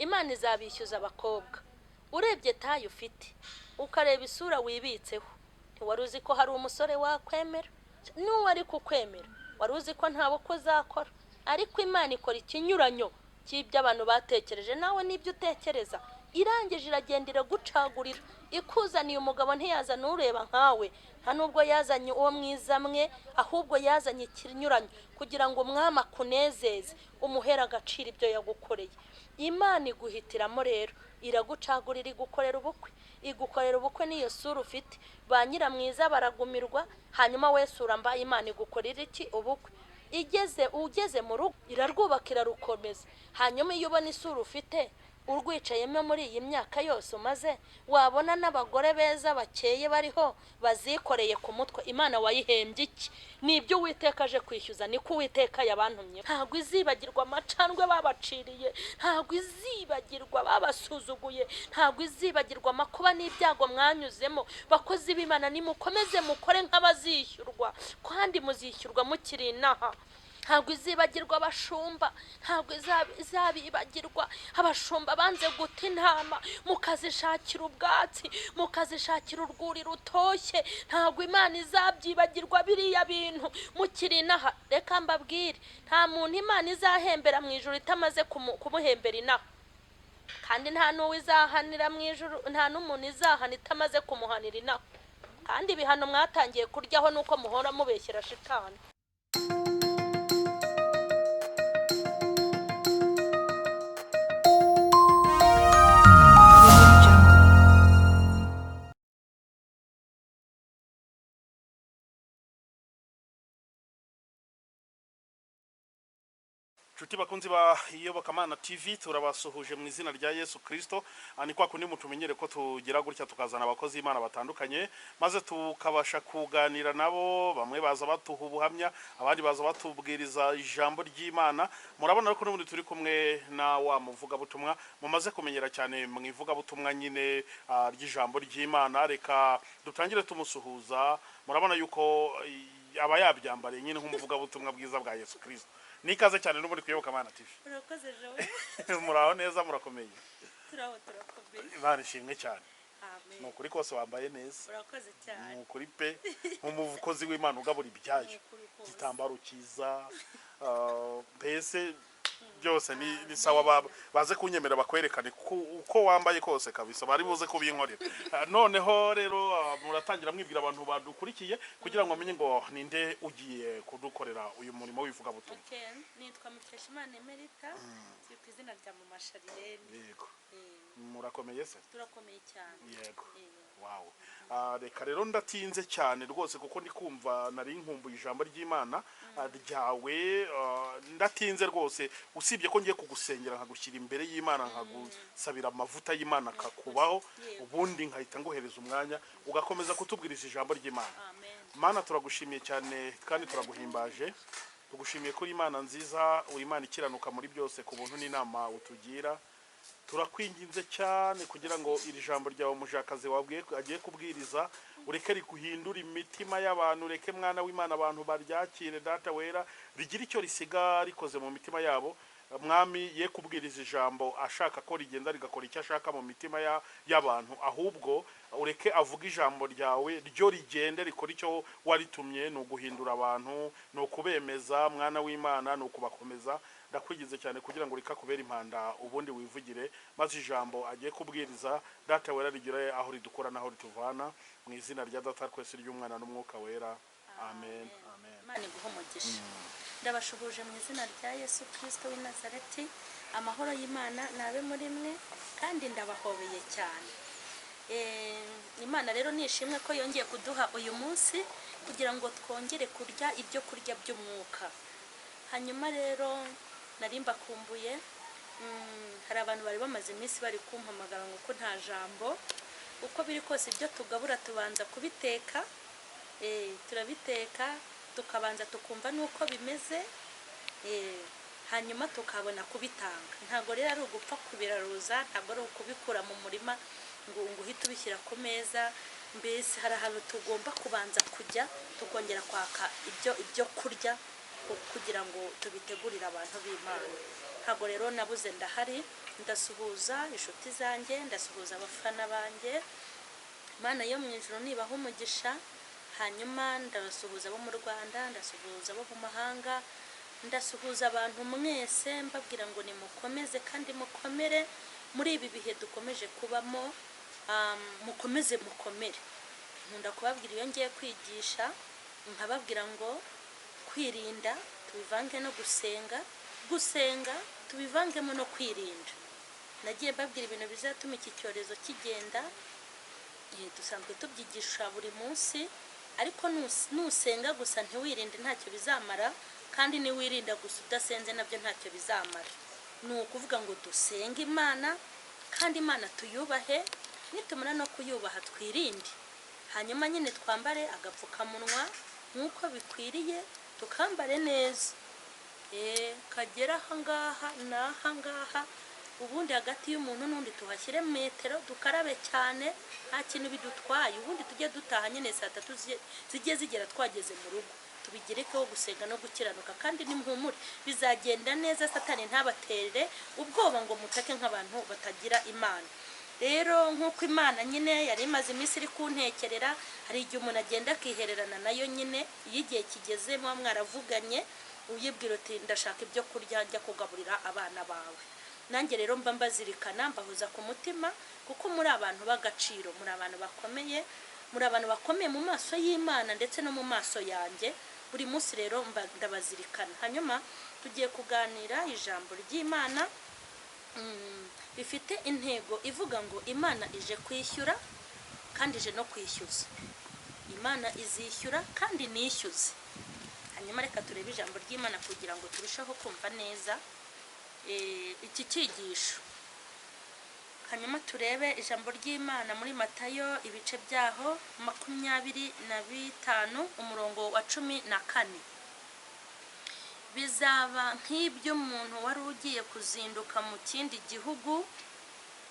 Imana izabishyuza abakobwa. Urebye tayo ufite ukareba isura wibitseho, ntiwari uzi ko hari umusore wakwemera, n'uwo ari kukwemera wari uzi ko nta bukwe uzakora, ariko Imana ikora ikinyuranyo cy'ibyo abantu batekereje nawe n'ibyo utekereza. Irangije iragenda iragucagurira, ikuzaniye umugabo ntiyazana ureba nkawe, nta nubwo yazanye uwo mwiza mwe, ahubwo yazanye ikinyuranyo kugira ngo umwami akunezeze, umuhera agaciro ibyo yagukoreye. Imana iguhitiramo rero, iragucagurira igukorera ubukwe. Igukorera ubukwe n'iyo sura ufite, ba nyiramwiza baragumirwa, hanyuma wese urambaye Imana igukorera iki? Ubukwe. Ugeze mu rugo irarwubaka irarukomeza. Hanyuma iyo ubona isura ufite urwicayemo muri iyi myaka yose umaze, wabona n'abagore beza bakeye bariho bazikoreye ku mutwe, Imana wayihembye iki? Nibyo Uwiteka aje kwishyuza, niko Uwiteka yabantumye. Ntabwo izibagirwa amacandwe babaciriye, ntabwo izibagirwa babasuzuguye, ntabwo izibagirwa amakuba n'ibyago mwanyuzemo. Bakozi b'Imana nimukomeze mukore nk'abazishyurwa, kandi muzishyurwa mukiri inaha. Ntabwo izibagirwa abashumba, ntabwo izabibagirwa abashumba banze guta intama mukazishakira ubwatsi, mukazishakira urwuri rutoshye. Ntabwo Imana izabyibagirwa biriya bintu mukiri inaha. Reka mbabwire, nta muntu Imana izahembera mu ijuru itamaze kumuhembera inaha, kandi nta n'uwo izahanira mu ijuru, nta n'umuntu izahana itamaze kumuhanira inaha. Kandi ibihano mwatangiye kuryaho nuko muhora mubeshyera shitani. Nshuti bakunzi ba Iyobokamana TV, turabasuhuje mu izina rya Yesu Kristo. Ni kwa kundi mutumenyere ko tugira gutya tukazana abakozi b'Imana batandukanye, maze tukabasha kuganira nabo. Bamwe baza batuha ubuhamya, abandi baza batubwiriza ijambo ry'Imana. Murabona ko n'ubundi turi kumwe na wa muvuga butumwa mumaze kumenyera cyane mu ivuga butumwa nyine ry'ijambo ry'Imana. Reka dutangire tumusuhuza. Murabona yuko aba yabyambariye nyine nk'umuvuga butumwa bwiza bwa Yesu Kristo. Nikaze cyane n'umuri kuyobokamana TV. Urakoze Joe. Muraho neza murakomeye. Turakomeye. Imana ishimwe cyane. Amen. Nukuri kose wambaye neza. Urakoze cyane. Nukuri pe nk'umukozi w'Imana ugabura ibyayo. Gitambaro cyiza, mbese byose ni sawa. Baze kunyemera bakwerekane uko wambaye kose kabisa, bari buze kubinkorera. Noneho rero muratangira mwibwira abantu badukurikiye kugira ngo amenye ngo ninde ugiye kudukorera uyu murimo wivuga butumwa. Okay, nitwa Mukeshimana Emerita, ku izina rya Mama Sharirene. Yego. Murakomeye se? Turakomeye cyane. Yego. Wow. Reka rero ndatinze cyane rwose kuko ndi kumva nari nkumbuye ijambo ry'Imana ryawe. Ndatinze rwose, usibye ko ngiye kugusengera nkagushyira imbere y'Imana, nkagusabira amavuta y'Imana akakubaho, ubundi nkahita nguhereza umwanya ugakomeza kutubwiriza ijambo ry'Imana. Amen. Mana turagushimiye cyane kandi turaguhimbaje. Tugushimiye kuri Imana nziza, uri Imana ikiranuka muri byose, ku buntu n'inama utugira. Turakwinginze cyane kugira ngo iri jambo ryawe umujakazi wabwiye agiye kubwiriza ureke riguhindura imitima y'abantu. Ureke mwana w'Imana abantu baryakire data wera, rigira icyo risiga rikoze mu mitima yabo. Mwami ye kubwiriza ijambo ashaka ko rigenda rigakora icyo ashaka mu mitima y'abantu, ahubwo ureke avuga ijambo ryawe ryo rigende rikora icyo waritumye, no guhindura abantu, no kubemeza mwana w'Imana, no kubakomeza. Ndakwigize cyane kugira ngo rikakubera impanda ubundi wivugire, maze ijambo agiye kubwiriza data wera rigire aho ridukora naho rituvana, mu izina rya data twese ry'umwana n'umwuka wera. Amen. Amen. Imana iguhe umugisha. Ndabashuhuje mu izina rya Yesu Kristo w'i Nazareti. Amahoro y'Imana nabe muri mwe, kandi ndabahobeye cyane. Imana rero nishimwe ko yongeye kuduha uyu munsi kugira ngo twongere kurya ibyo kurya by'umwuka. Hanyuma rero nari mbakumbuye. Hari abantu bari bamaze iminsi bari kumpamagara ngo ko nta jambo. Uko biri kose ibyo tugabura tubanza kubiteka, turabiteka tukabanza tukumva nuko bimeze, hanyuma tukabona kubitanga. Ntabwo rero ari ugupfa kubiraruza, ntabwo ari ukubikura mu murima ngo uhite ubishyira ku meza. Mbese hari ahantu tugomba kubanza kujya tukongera kwaka ibyo kurya kugira ngo tubitegurire abantu b'Imana. ntago rero nabuze ndahari, ndasuhuza inshuti zanjye, ndasuhuza abafana banjye. Imana yo mu ijuru nibaha umugisha. Hanyuma ndasuhuza abo mu Rwanda, ndasuhuza abo mu mahanga, ndasuhuza abantu mwese mbabwira ngo nimukomeze kandi mukomere muri ibi bihe dukomeje kubamo. Mukomeze mukomere. Nkunda kubabwira iyo ngiye kwigisha, nkababwira ngo kwirinda tubivange no gusenga tubivangemo no kwirinda. Nagiye mbabwira ibintu bizatuma iki cyorezo kigenda, dusanzwe tubyigisha buri munsi, ariko nusenga gusa ntiwirinde ntacyo bizamara, kandi niwirinda gusa udasenze nabyo ntacyo bizamara. Ni ukuvuga ngo dusenge Imana, kandi Imana tuyubahe, nitumara no kuyubaha twirinde. Hanyuma nyine twambare agapfukamunwa nk'uko bikwiriye, tukambare neza. Kagera ahangaha n'ahangaha, ubundi hagati y'umuntu n'undi tuhashyire metero, dukarabe cyane, nta kintu bidutwaye. Ubundi tujye dutaha nyine saa 3 zijye zigera twageze mu rugo. Tubigerekeho gusenga no gukiranuka, kandi nimuhumure bizagenda neza. Satani ntabatere ubwoba ngo mutake nk'abantu batagira Imana. Rero nk'uko Imana nyine yari imaze iminsi iri kuntekerera, hari igihe umuntu agenda akihererana nayo nyine. Iyo igihe kigeze muba mwaravuganye, uyibwira uti ndashaka ibyo kurya, njya kugaburira abana bawe. Nanjye rero mba mbazirikana, mbahuza ku mutima, kuko muri abantu b'agaciro, muri abantu bakomeye mu maso y'Imana ndetse no mu maso yanjye. Buri munsi rero ndabazirikana. Hanyuma tugiye kuganira ijambo ry'Imana bifite intego ivuga ngo Imana ije kwishyura kandi ije no kwishyuza. Imana izishyura kandi nishyuze. Hanyuma reka turebe ijambo ry'Imana kugira ngo turusheho kumva neza iki cyigisho. Hanyuma turebe ijambo ry'Imana muri Matayo ibice byaho 25 umurongo wa 14. Bizaba nk'iby'umuntu wari ugiye kuzinduka mu kindi gihugu,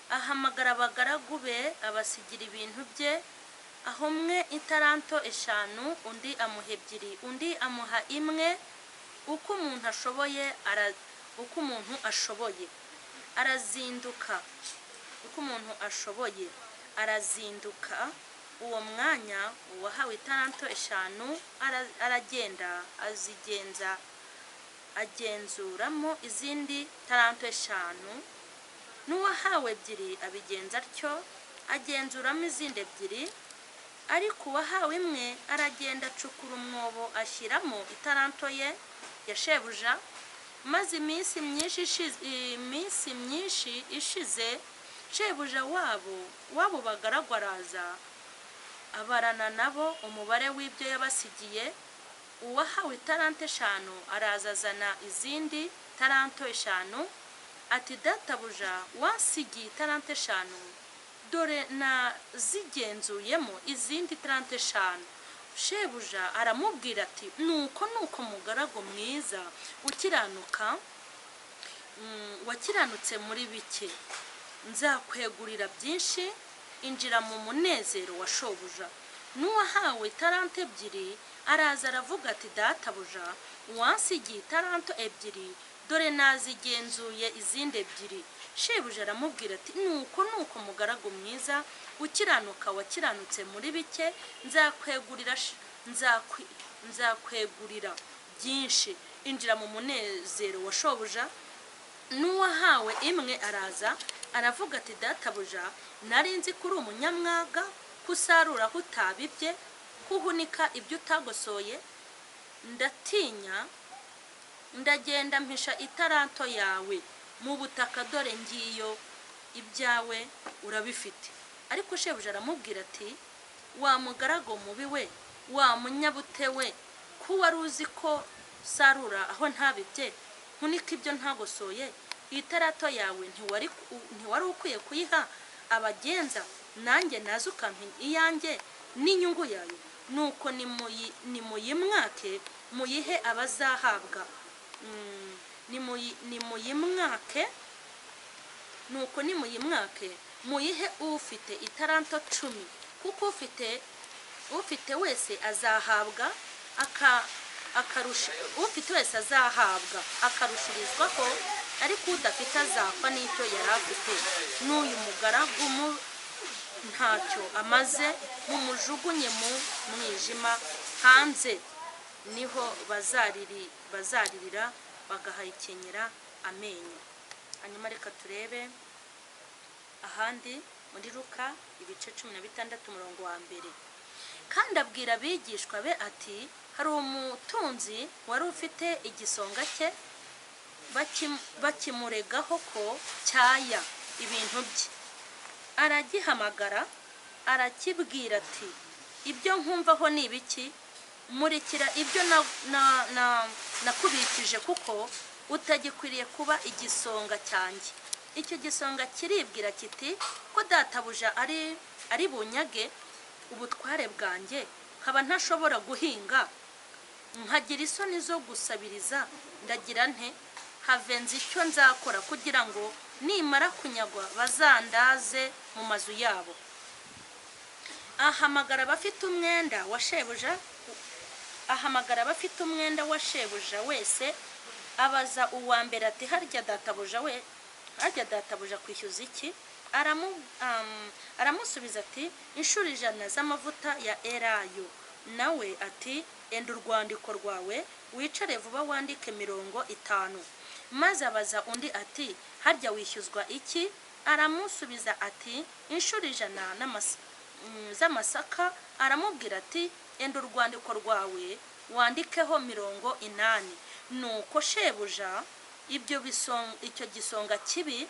ahamagara abagaragu be abasigira ibintu bye, aho umwe itaranto 5, undi amuha 2, undi amuha 1, uko umuntu ashoboye arazinduka. Uwo mwanya uwahawe itaranto 5 aragenda agenzuramo izindi taranto 5, n'uwahawe 2 abigenza atyo agenzuramo izindi 2. Ariko uwahawe 1 aragenda acukura umwobo ashyiramo itaranto ye ya shebuja. Maze iminsi myinshi ishize, shebuja wabo bagaragu araza, abarana nabo umubare w'ibyo yabasigiye. Uwahawe itaranto 5 araza azana izindi taranto 5, ati databuja wasigiye itaranto 5, dore nazigenzuyemo izindi taranto 5. Shebuja aramubwira ati nuko mugaragu mwiza wakiranutse muri bike, nzakwegurira byinshi, injira mu munezero wa shobuja. N'uwahawe itaranto 2 araza aravuga ati databuja wansigiye itaranto 2, dore nazigenzuye izindi 2. Shebuja aramubwira ati nuko mugaragu mwiza ukiranuka wakiranutse muri bike, nzakwegurira byinshi, injira mu munezero wa shobuja. N'uwahawe 1 araza aravuga ati databuja nari nzi kuri umunyamwaga, kusarura kutabibye, kuhunika ibyo utagosoye. Ndatinya ndagenda mpisha itaranto yawe mu butaka, dore ngiyo ibyawe urabifite. Ariko shebuja aramubwira ati wa mugaragu mubi we, wa munyabute we, ko wari uzi ko sarura aho ntabibye, nkunika ibyo ntagosoye. Itaranto yawe ntiwari ukwiye kuyiha abagenza, nanjye nazo ukampa iyanjye n'inyungu yayo. Nuko nimuyimwake muyihe abazahabwa. Nuko nimuyimwake muyihe ufite itaranto 10, kuko ufite wese azahabwa ufite wese azahabwa akarushirizwaho, ariko udafite azapfa n'icyo yari afite. N'uyu mugaragu ntacyo amaze, mumujugunye mu mwijima, hanze niho bazaririra bagahakenyera amenyo. Hanyuma reka turebe ahandi muri Luka ibice 16 umurongo wa 1. Kandi abwira abigishwa be ati, hari umutunzi wari ufite igisonga cye, bakimuregaho ko cyaya ibintu bye. Aragihamagara arakibwira ati, ibyo nkumvaho ni ibiki? Murekera ibyo nakubikije, kuko utagikwiriye kuba igisonga cyanjye. Icyo gisonga kiribwira kiti, ko databuja ari bunyage ubutware bwanjye, nkaba ntashobora guhinga, nkagira isoni zo gusabiriza, ndagira nte? Have nzi icyo nzakora kugira ngo nimara kunyagwa bazandaze mu mazu yabo. Ahamagara abafite umwenda wa shebuja wese, abaza uwa mbere ati, harya databuja kwishyuza iki? Aramusubiza ati, inshuro 100 z'amavuta ya elayo. Nawe ati, enda urwandiko rwawe wicare vuba wandike 50. Maze abaza undi ati, harya wishyuzwa iki? Aramusubiza ati, inshuro 100 z'amasaka. Aramubwira ati, enda urwandiko rwawe wandikeho 80. Nuko shebuja icyo gisonga kibi,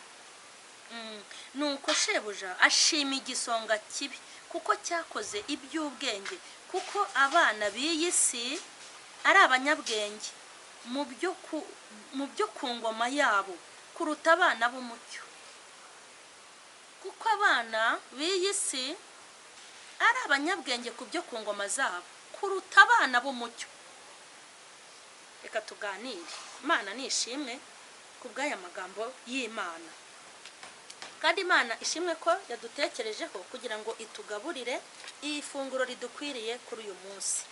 nuko shebuja ashima igisonga kibi, kuko cyakoze iby'ubwenge, kuko abana b'iyi si ari abanyabwenge mu byo ku ngoma yabo kuruta abana b'umucyo. Kuko abana b'iyi si ari abanyabwenge ku byo ku ngoma zabo kuruta abana b'umucyo. Reka tuganire. Imana nishimwe ku bw'aya magambo y'Imana. Kandi Imana ishimwe ko yadutekerejeho kugira ngo itugaburire iyi funguro ridukwiriye kuri uyu munsi.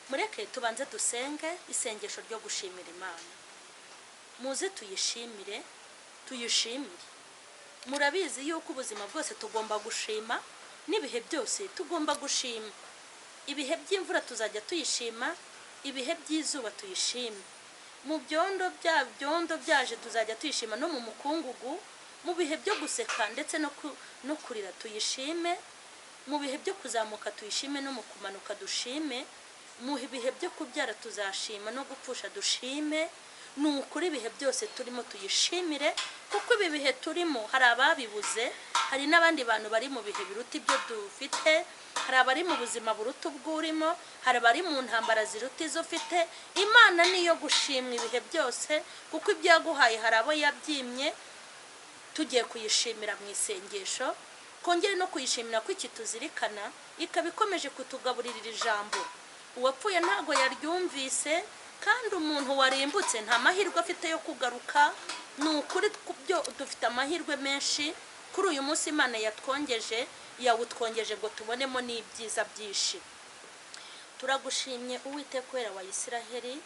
Mureke tubanze dusenge isengesho ryo gushimira Imana. Muze tuyishimire. Murabizi yuko ubuzima bwose tugomba gushima, n'ibihe byose tugomba gushima. Ibihe by'imvura tuzajya tuyishima, ibihe by'izuba tuyishime. Mu byondo byaje tuzajya tuyishima, no mu mukungugu. Mu bihe byo guseka ndetse no kurira tuyishime. Mu bihe byo kuzamuka tuyishime, no mu kumanuka dushime. Mu bihe byo kubyara tuzashima, no gupfusha dushime. Ni ukuri ibihe byose turimo tuyishimire, kuko ibi bihe turimo hari ababibuze, hari n'abandi bantu bari mu bihe biruta ibyo dufite, hari abari mu buzima buruta ubw'urimo, hari abari mu ntambara ziruta izo ufite. Imana niyo gushimwa ibihe byose, kuko ibyo yaguhaye hari abo yabyimye. Tugiye kuyishimira mu isengesho, kongere no kuyishimira ko iki tuzirikana, ikaba ikomeje kutugaburira ijambo. Uwapfuye ntago yaryumvise, kandi umuntu warimbutse nta mahirwe afite yo kugaruka. Ni ukuri byo dufite amahirwe menshi kuri uyu munsi Imana yawutwongeje ngo tubonemo n'ibyiza byinshi. Turagushimye Uwiteka wera wa Isiraheli,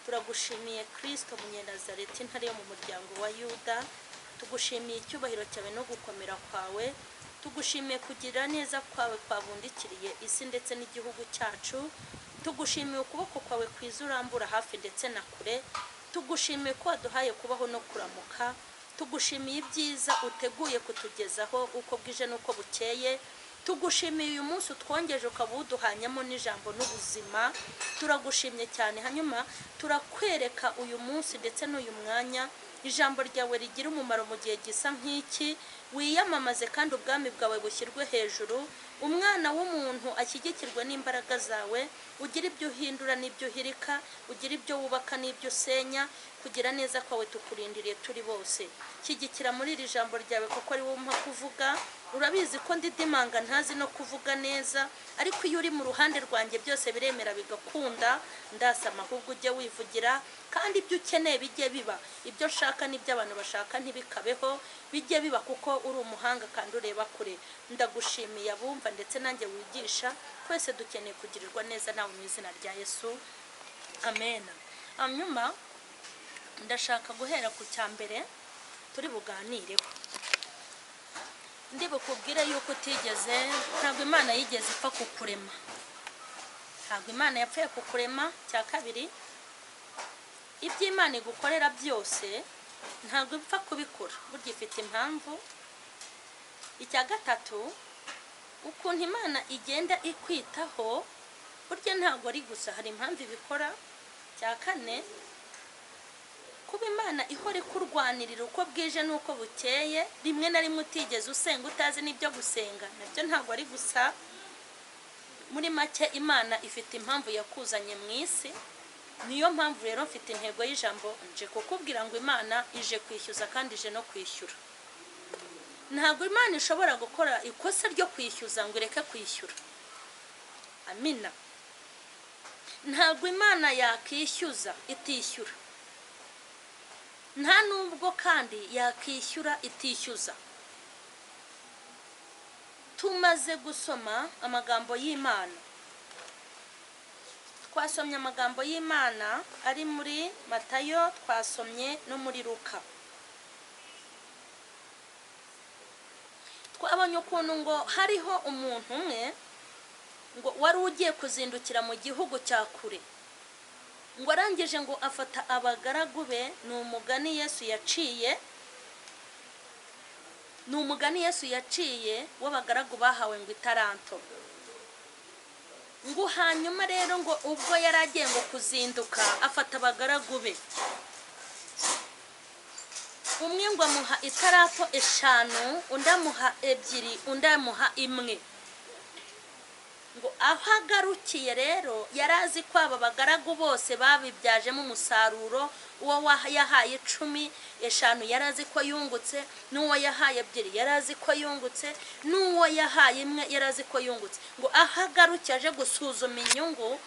turagushimiye Kristo Munyenazareti, ntare yo mu muryango wa Yuda. Tugushimiye icyubahiro cyawe no gukomera kwawe, tugushimiye kugira neza kwawe kwabundikiriye isi ndetse n'igihugu cyacu. Tugushimiye ukuboko kwawe kwiza urambura hafi ndetse na kure. Tugushimiye ko waduhaye kubaho no kuramuka. Tugushimiye ibyiza uteguye kutugezaho uko bwije n'uko bukeye. Tugushimiye uyu munsi utwongeje ukaba uduhanyamo n'ijambo n'ubuzima. Turagushimye cyane. Hanyuma turakwereka uyu munsi ndetse n'uyu mwanya ijambo ryawe rigira umumaro mu gihe gisa nk'iki. Wiyamamaze kandi ubwami bwawe bushyirwe hejuru. Umwana w'umuntu ashyigikirwe n'imbaraga zawe. Ugira ibyo uhindura n'ibyo uhirika, ugira ibyo wubaka n'ibyo usenya. Kugira neza kwawe tukurindiriye turi bose. Shyigikira muri iri jambo ryawe, kuko ari wowe umpa kuvuga. Urabizi ko ndidimanga ntazi no kuvuga neza, ariko iyo uri mu ruhande rwanjye byose biremera bigakunda. Ndasama ahubwo ujye wivugira, kandi ibyo ukeneye bijye biba. Ibyo nshaka n'ibyo abantu bashaka ntibikabeho, bijye biba, kuko uri umuhanga kandi ureba kure. Ndagushimiye abumva ndetse nanjye wigisha. Twese dukeneye kugirirwa neza nawe mu izina rya Yesu. Amen. Hanyuma ndashaka guhera ku cyambere turi buganireho. Ndi bukubwire yuko utigeze, ntabwo Imana yigeze ipfa kukurema. Ntabwo Imana yapfuye kukurema. Cya kabiri, ibyo Imana igukorera byose ntabwo ipfa kubikora, burya ifite impamvu. Icya gatatu, ukuntu Imana igenda ikwitaho burya ntabwo ari gusa, hari impamvu ibikora. Cya kane, kuba Imana ihora ikurwanirira uko bwije n'uko bukeye, rimwe na rimwe utigeze usenga utazi n'ibyo gusenga, nabyo ntabwo ari gusa. Muri make Imana ifite impamvu yakuzanye mu isi. Niyo mpamvu rero mfite intego y'ijambo nje kukubwira ngo Imana ije kwishyuza kandi ije no kwishyura. Ntabwo Imana ishobora gukora ikosa ryo kwishyuza ngo ireke kwishyura. Amina. Ntabwo Imana yakishyuza itishyura, nta nubwo kandi yakishyura itishyuza. Tumaze gusoma amagambo y'Imana, twasomye amagambo y'Imana ari muri Matayo, twasomye no muri Luka. Twabonye ukuntu ngo hariho umuntu umwe ngo wari ugiye kuzindukira mu gihugu cya kure, ngo arangije ngo afata abagaragu be. Ni umugani Yesu yaciye w'abagaragu bahawe ngo itaranto. Ngo hanyuma rero ngo ubwo yari agiye ngo kuzinduka afata abagaragu be, umwe ngo amuha itarato 5, undi amuha 2, undi amuha 1. Ngo aho agarukiye rero yari azi ko aba bagaragu bose babibyajemo umusaruro. Uwo yahaye 10, 5 yari azi ko yungutse, n'uwo yahaye 2 yari azi ko yungutse, n'uwo yahaye 1 yari azi ko yungutse. Ngo aho agarukiye aje gusuzuma inyungu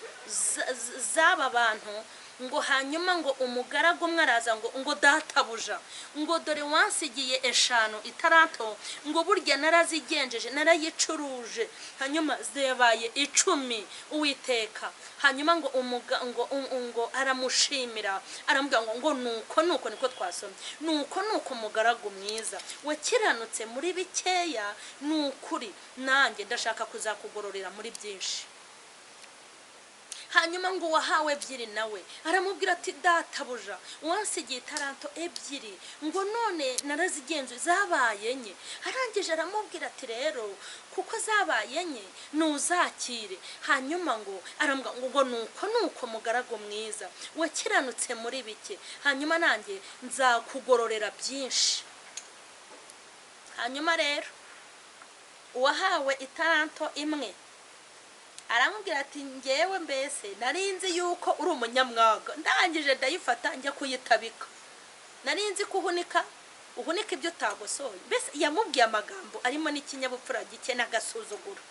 z'aba bantu, ngo hanyuma ngo umugaragu umwe araza ngo databuja, ngo dore wansigiye 5 itaranto, ngo burya narazigenjeje narayicuruje, hanyuma zabaye 10 Uwiteka. Hanyuma ngo aramushimira, aramubwira ngo nuko niko twasomye, nuko umugaragu mwiza wakiranutse muri bikeya, nukuri nanjye ndashaka kuzakugororera muri byinshi. Hanyuma ngo wahawe 2 nawe aramubwira ati databuja wansigiye itaranto 2, ngo none narazigenzuye zabaye 4. Arangije aramubwira ati rero kuko zabaye 4 nuzakire. Hanyuma ngo aramubwira ngo nuko mugaragu mwiza wakiranutse muri bike, hanyuma nanjye nzakugororera byinshi. Hanyuma rero uwahawe itaranto 1 aramubwira ati ngewe mbese narinzi yuko uri umunyamwaga, ndangije ndayifata njya kuyitabika. Narinzi kuhunika ibyo utagosoye. Mbese yamubwiye amagambo arimo n'ikinyabupfura gike n'agasuzuguro.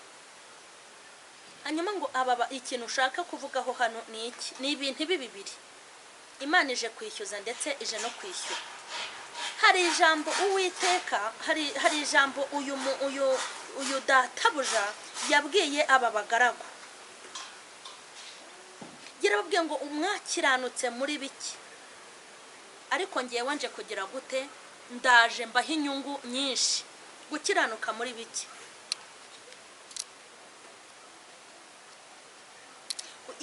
Hanyuma ngo ikintu ushaka kuvugaho hano ni iki? Ni ibintu bibiri. Imana ije kwishyuza ndetse ije no kwishyura. Hari ijambo Uwiteka, hari ijambo uyu databuja yabwiye aba bagaragu. Yarababwiye ngo umwakiranutse muri biki, ariko ngewe nje kugira gute? Ndaje mbaha inyungu nyinshi. Gukiranuka muri biki?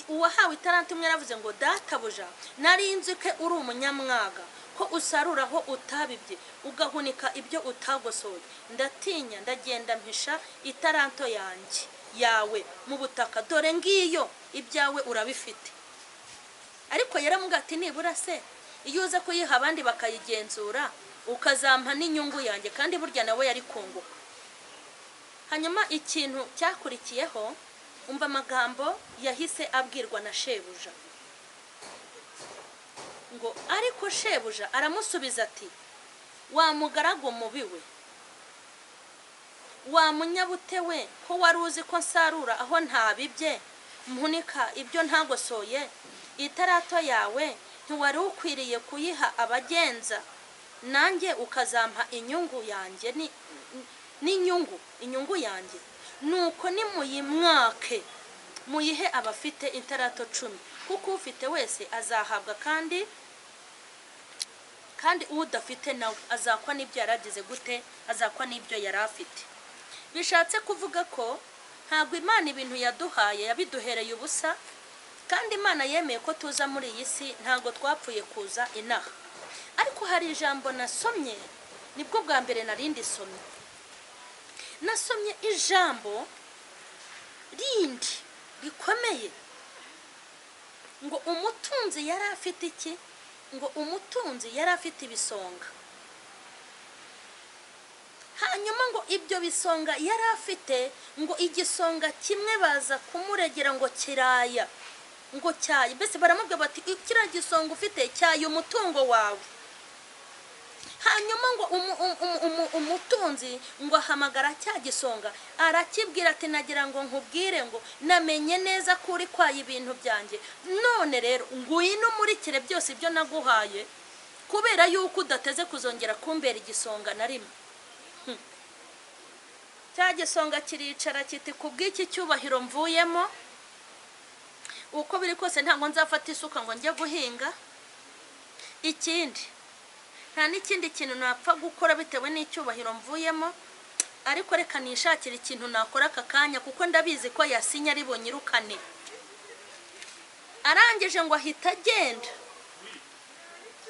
Uwahawe itaranto 1 yaravuze ngo databuja narinzi ko uri umunyamwaga, ko usaruraho utabibye ugahunika ibyo utagosoye. Ndatinya ndagenda mpisha itaranto yawe mu butaka, dore ngiyo ibyawe urabifite. Ariko yaramubwira ati nibura se iyo uza kuyiha abandi bakayigenzura ukazampa n'inyungu yanjye, kandi burya nawe yari kunguka. Hanyuma ikintu cyakurikiyeho, umva amagambo yahise abwirwa na shebuja. Ngo ariko shebuja aramusubiza ati wa mugaragu mubi we, wa munyabute we, ko wari uzi ko nsarura aho ntabibye mpunika ibyo ntagosoye. Itarato yawe ntiwari ukwiriye kuyiha abagenza, nanjye ukazampa inyungu yanjye inyungu yanjye. Nuko nimuyimwake muyihe abafite itarato 10, kuko ufite wese azahabwa kandi kandi udafite nawe azakwa n'ibyo yaragize gute, azakwa n'ibyo yari afite. Bishatse kuvuga ko ntabwo Imana ibintu yaduhaye yabiduhereye ubusa, kandi Imana yemeye ko tuza muri iyi si, ntabwo twapfuye kuza inaha. Ariko hari ijambo nasomye, nibwo bwa mbere narindi somye. Nasomye ijambo rindi rikomeye ngo umutunzi yari afite iki, ngo umutunzi yari afite ibisonga. Hanyuma ngo ibyo bisonga yari afite, ngo igisonga kimwe baza kumuregera ngo kiraya, ngo cyaye, mbese baramubwira bati kiriya gisonga ufite cyaye umutungo wawe. Hanyuma ngo umutunzi ngo ahamagara cya gisonga, arakibwira ati nagira ngo nkubwire ngo namenye neza ko uri kwaye ibintu byanjye, none rero ngwino umurikire byose ibyo naguhaye, kubera yuko udateze kuzongera kumbera igisonga na rimwe. Cya gisonga kiricara kiti kubw'iki cyubahiro mvuyemo, uko biri kose ntabwo nzafata isuka ngo njye guhinga, ikindi nta n'ikindi kintu napfa gukora bitewe n'icyubahiro mvuyemo, ariko reka nishakira ikintu nakora aka kanya kuko ndabizi ko yasinya ari bunyirukane. Arangije ngo ahita agenda,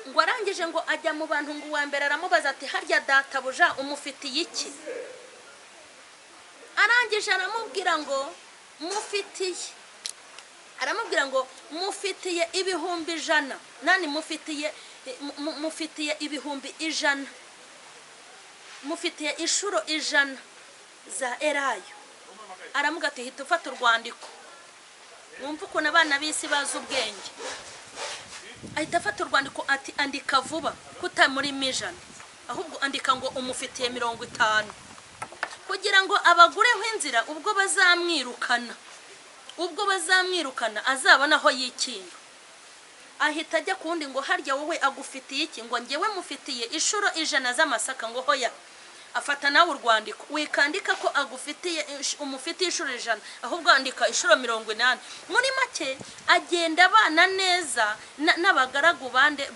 ngo arangije ngo ajya mu bantu, ngo uwa mbere aramubaza ati harya databuja umufitiye iki? Arangije aramubwira ngo mufitiye, aramubwira ngo mufitiye ibihumbi 100, nani mufitiye ibihumbi 100, mufitiye inshuro 100 za Elayo. Aramuga ati hita ufata urwandiko. Wumva ukuntu abana b'isi bazi ubwenge. Ahita afata urwandiko ati andika vuba kutamuri 100, ahubwo andika ngo umufitiye 50, kugira ngo abagureho inzira ubwo bazamwirukana azabona aho yikinga. Ahita ajya kundi ngo harya wowe agufitiye iki? Ngo ngewe mufitiye inshuro 100 z'amasaka. Ngo hoya, afata nawe urwandiko wikandika ko agufitiye umufitiye inshuro 100, ahubwo andika inshuro 80. Muri make agenda abana neza n'abagaragu bande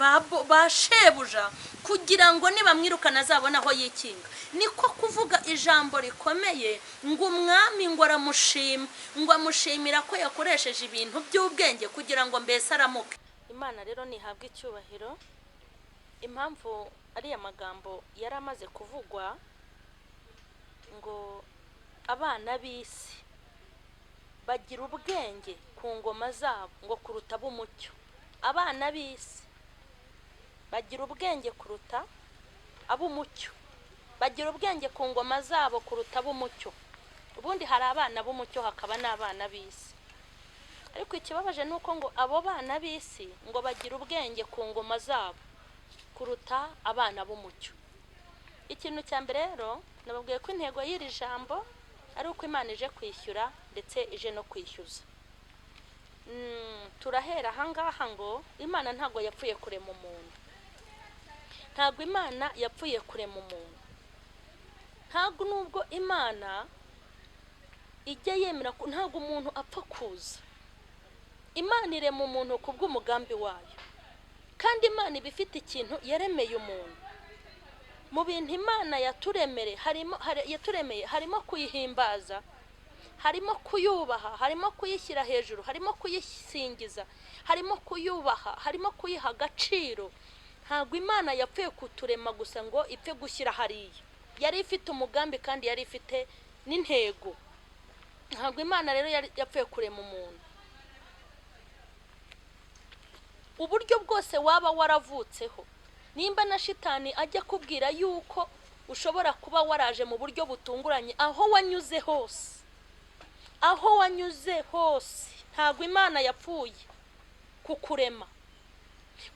bashebuja, kugira ngo nibamwirukana azabona aho yikinga. Niko kuvuga ijambo rikomeye ngo umwami ngo aramushima, ngo amushimira ko yakoresheje ibintu by'ubwenge kugira ngo mbese aramuke. Imana rero nihabwa icyubahiro. Impamvu ari amagambo yari amaze kuvugwa ngo abana b'isi bagira ubwenge ku ngoma zabo ngo kuruta ab'umucyo. Abana b'isi bagira ubwenge kuruta ab'umucyo, bagira ubwenge ku ngoma zabo kuruta ab'umucyo. Ubundi hari abana b'umucyo hakaba n'abana b'isi, ariko ikibabaje nuko ngo abo bana b'isi ngo bagira ubwenge ku ngoma zabo kuruta abana b'umucyo. Ikintu cya mbere rero nababwiye ko intego y'iri jambo ari uko Imana ije kwishyura ndetse ije no kwishyuza. Turahera ahangaha ngo Imana ntago yapfuye kurema umuntu, ntago Imana yapfuye kurema umuntu, ntago nubwo Imana ijya yemera ko ntago umuntu apfa kuza. Imana irema umuntu kubw'umugambi wayo, kandi Imana ibifite ikintu yaremeye umuntu. Mu bintu Imana yaturemeye harimo kuyihimbaza, harimo kuyubaha, harimo kuyishyira hejuru, harimo kuyisingiza, harimo kuyubaha, harimo kuyiha agaciro. Ntabwo Imana yapfuye kuturema gusa ngo ipfe gushyira hariya, yari ifite umugambi kandi yari ifite n'intego. Ntabwo Imana rero yapfuye kurema umuntu. Uburyo bwose waba waravutseho, nimba na shitani ajya kubwira yuko ushobora kuba waraje mu buryo butunguranye, aho wanyuze hose, ntabwo Imana yapfuye kukurema.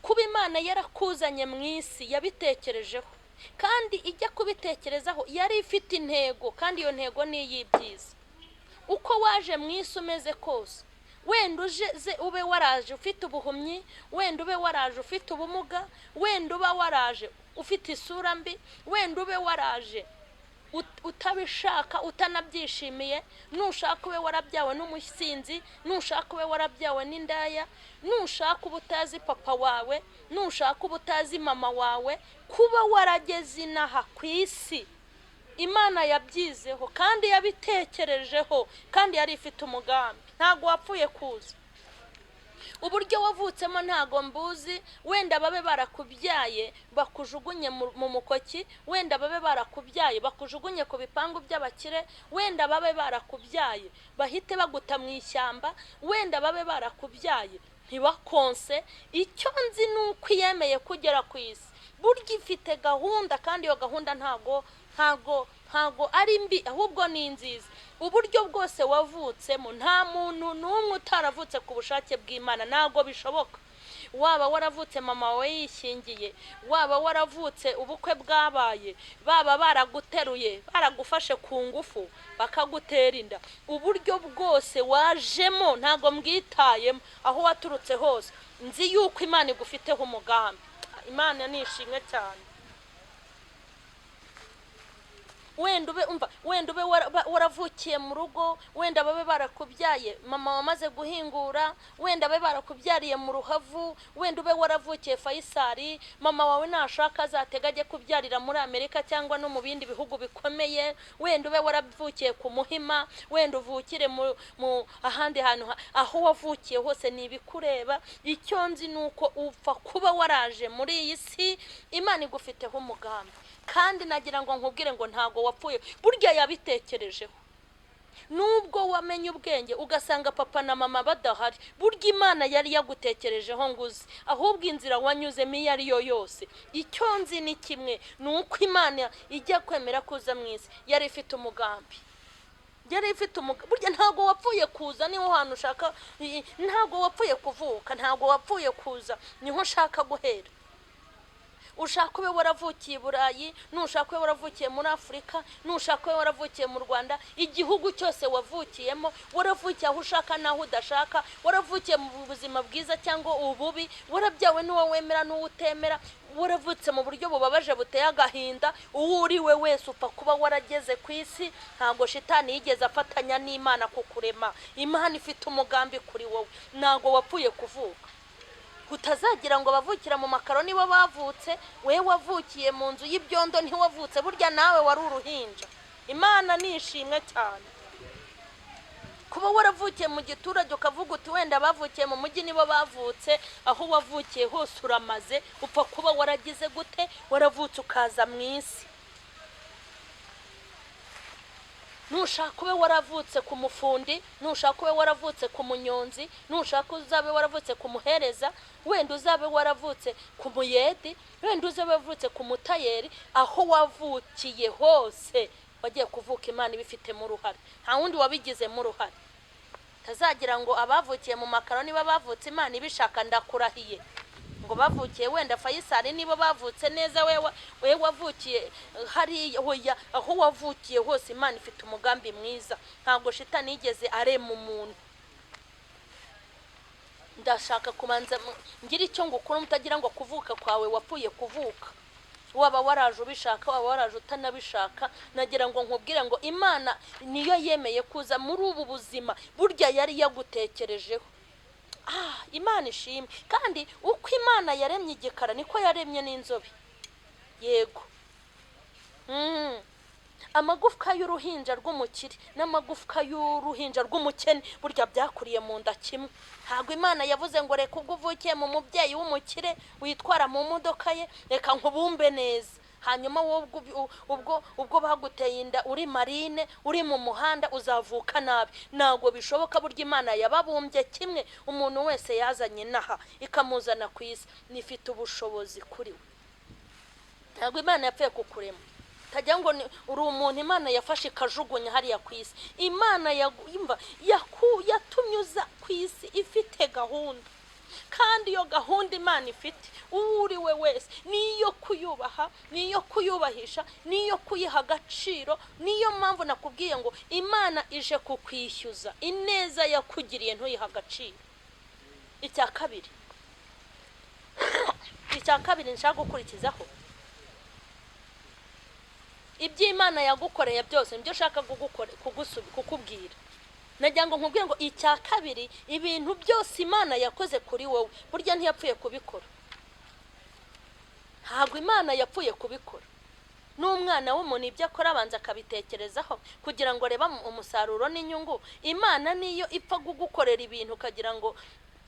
Kuba Imana yarakuzanye mu isi yabitekerejeho, kandi ijya kubitekerezaho yari ifite intego, kandi iyo ntego ni iy'ibyiza. Uko waje mu isi umeze kose, wenda ube waraje ufite ubuhumyi, wenda ube waraje ufite ubumuga, wenda uba waraje ufite isura mbi, wenda ube waraje utabishaka utanabyishimiye, nushaka ube warabyawe n'umusinzi, nushaka ube warabyawe n'indaya, nushaka uba utazi papa wawe, nushaka uba utazi mama wawe, kuba warageze inaha ku isi Imana yabyizeho kandi yabitekerejeho kandi yari ifite umugambi. Ntago wapfuye kuza. Uburyo wavutsemo ntago mbuzi, wenda babe barakubyaye bakujugunye mu mukoki, wenda babe barakubyaye bakujugunye ku bipangu by'abakire, wenda babe barakubyaye bahite baguta mu ishyamba, wenda babe barakubyaye ntibakonse. Icyo nzi nuko yemeye kugera ku isi burya ifite gahunda, kandi iyo gahunda ntago ari mbi, ahubwo ni nziza. Uburyo bwose wavutsemo nta muntu n'umwe utaravutse ku bushake bw'Imana, ntago bishoboka. Waba waravutse mama wawe yishingiye, waba waravutse ubukwe bwabaye, baba baraguteruye baragufashe ku ngufu bakagutera inda, uburyo bwose wajemo ntago mbwitayemo, aho waturutse hose nzi yuko Imana igufiteho umugambi. Imana nishimwe cyane. Wenda ube waravukiye mu rugo, wenda babe barakubyaye mama wamaze guhingura, wenda babe barakubyariye mu Ruhavu, wenda ube waravukiye Faisal, mama wawe nashaka azatega ajye kubyarira muri Amerika cyangwa no mu bindi bihugu bikomeye, wenda ube waravukiye ku Muhima, wenda uvukire mu ahandi hantu, aho wavukiye hose nibikureba. Icyo nzi nuko upfa kuba waraje muri iyi si, Imana igufiteho umugambi. Kandi nagira ngo nkubwire ngo ntago wapfuye, burya yabitekerejeho. Nubwo wamenye ubwenge ugasanga papa na mama badahari, burya Imana yari yagutekerejeho nguzi, ahubwo inzira wanyuzemo iyo ari yo yose. Icyo nzi ni kimwe, nuko Imana ijya kwemera kuza mu isi yari ifite umugambi. Burya ntago wapfuye kuza niho hantu ushaka, ntago wapfuye kuvuka, ntago wapfuye kuza niho ushaka guhera. Ushaka ube waravukiye Burayi, nushaka ube waravukiye muri Afrika, nushaka ube waravukiye mu Rwanda, igihugu cyose wavukiyemo, waravukiye aho ushaka naho udashaka, waravukiye mu buzima bwiza cyangwa ububi, warabyawe n'uwo wemera n'uwo utemera, waravutse mu buryo bubabaje buteye agahinda, uwo uriwe wese upfa kuba warageze ku isi. Ntago shitani yigeze afatanya n'Imana kukurema. Imana ifite umugambi kuri wowe, ntago wapfuye kuvuka. Utazagira ngo bavukira mu makaro nibo bavutse, we wavukiye mu nzu y'ibyondo ntiwavutse, burya nawe wari uruhinja. Imana nishimwe cyane. Kuba waravukiye mu giturage ukavuga uti wenda bavukiye mu mujyi nibo bavutse, aho wavukiye hose uramaze, upfa kuba waragize gute, waravutse ukaza mu isi. Nushaka ube waravutse ku mufundi, nushaka ube waravutse ku munyonzi, nushaka uzabe waravutse ku muhereza, wenda uzabe waravutse ku muyedi, wenda uzabe waravutse ku mutayeri, aho wavukiye hose wagiye kuvuka Imana ibifitemo uruhare, nta wundi wabigizemo uruhare. Tazagira ngo abavukiye mu makaro niba bavutse Imana ibishaka, ndakurahiye ngo bavukiye wenda Faisal nibo bavutse neza, we wavukiye hari hoya, aho wavukiye hose Imana ifite umugambi mwiza. Ntago shitani yigeze arema umuntu. Ndashaka kumanza ngira icyo ngukora mutagira ngo kuvuka kwawe wapfuye kuvuka, waba waraje ubishaka, waba waraje utanabishaka. Nagira ngo nkubwire ngo Imana niyo yemeye kuza muri ubu buzima, burya yari yagutekerejeho. Imana ishimwe. Kandi uko Imana yaremye igikara niko yaremye n'inzobe. Yego. Amagufwa y'uruhinja rw'umukire n'amagufwa y'uruhinja rw'umukene burya byakuriye mu nda kimwe. Ntago Imana yavuze ngo reka ubwo uvukiye mu mubyeyi w'umukire witwara mu modoka ye, reka nkubumbe neza, hanyuma ubwo baguteye inda uri marine uri mu muhanda uzavuka nabi. Ntago bishoboka. Burya Imana yababumbye kimwe, umuntu wese yazanye naha ikamuzana ku isi nifite ubushobozi kuri we. Ntago Imana yapfuye kukurema. Tajya ngo uri umuntu Imana yafashe ikajugunya hariya ku isi. Imana yatumyuza ku isi ifite gahunda, kandi iyo gahunda Imana ifite uri we wese niyo kuyubaha, niyo kuyubahisha, niyo kuyiha agaciro. Niyo mpamvu nakubwiye ngo Imana ije kukwishyuza ineza yakugiriye ntuyiha agaciro. Icya kabiri nshaka gukurikizaho, iby'Imana yagukoreye byose nibyo ushaka kukubwira. Nagira ngo nkubwire ngo icya kabiri, ibintu byose Imana yakoze kuri wowe burya ntiyapfuye kubikora. Ntabwo Imana yapfuye kubikora. N'umwana w'umuntu ibyo akora abanza akabitekerezaho kugira ngo reba umusaruro n'inyungu. Imana niyo ipfa kugukorera ibintu ukagira ngo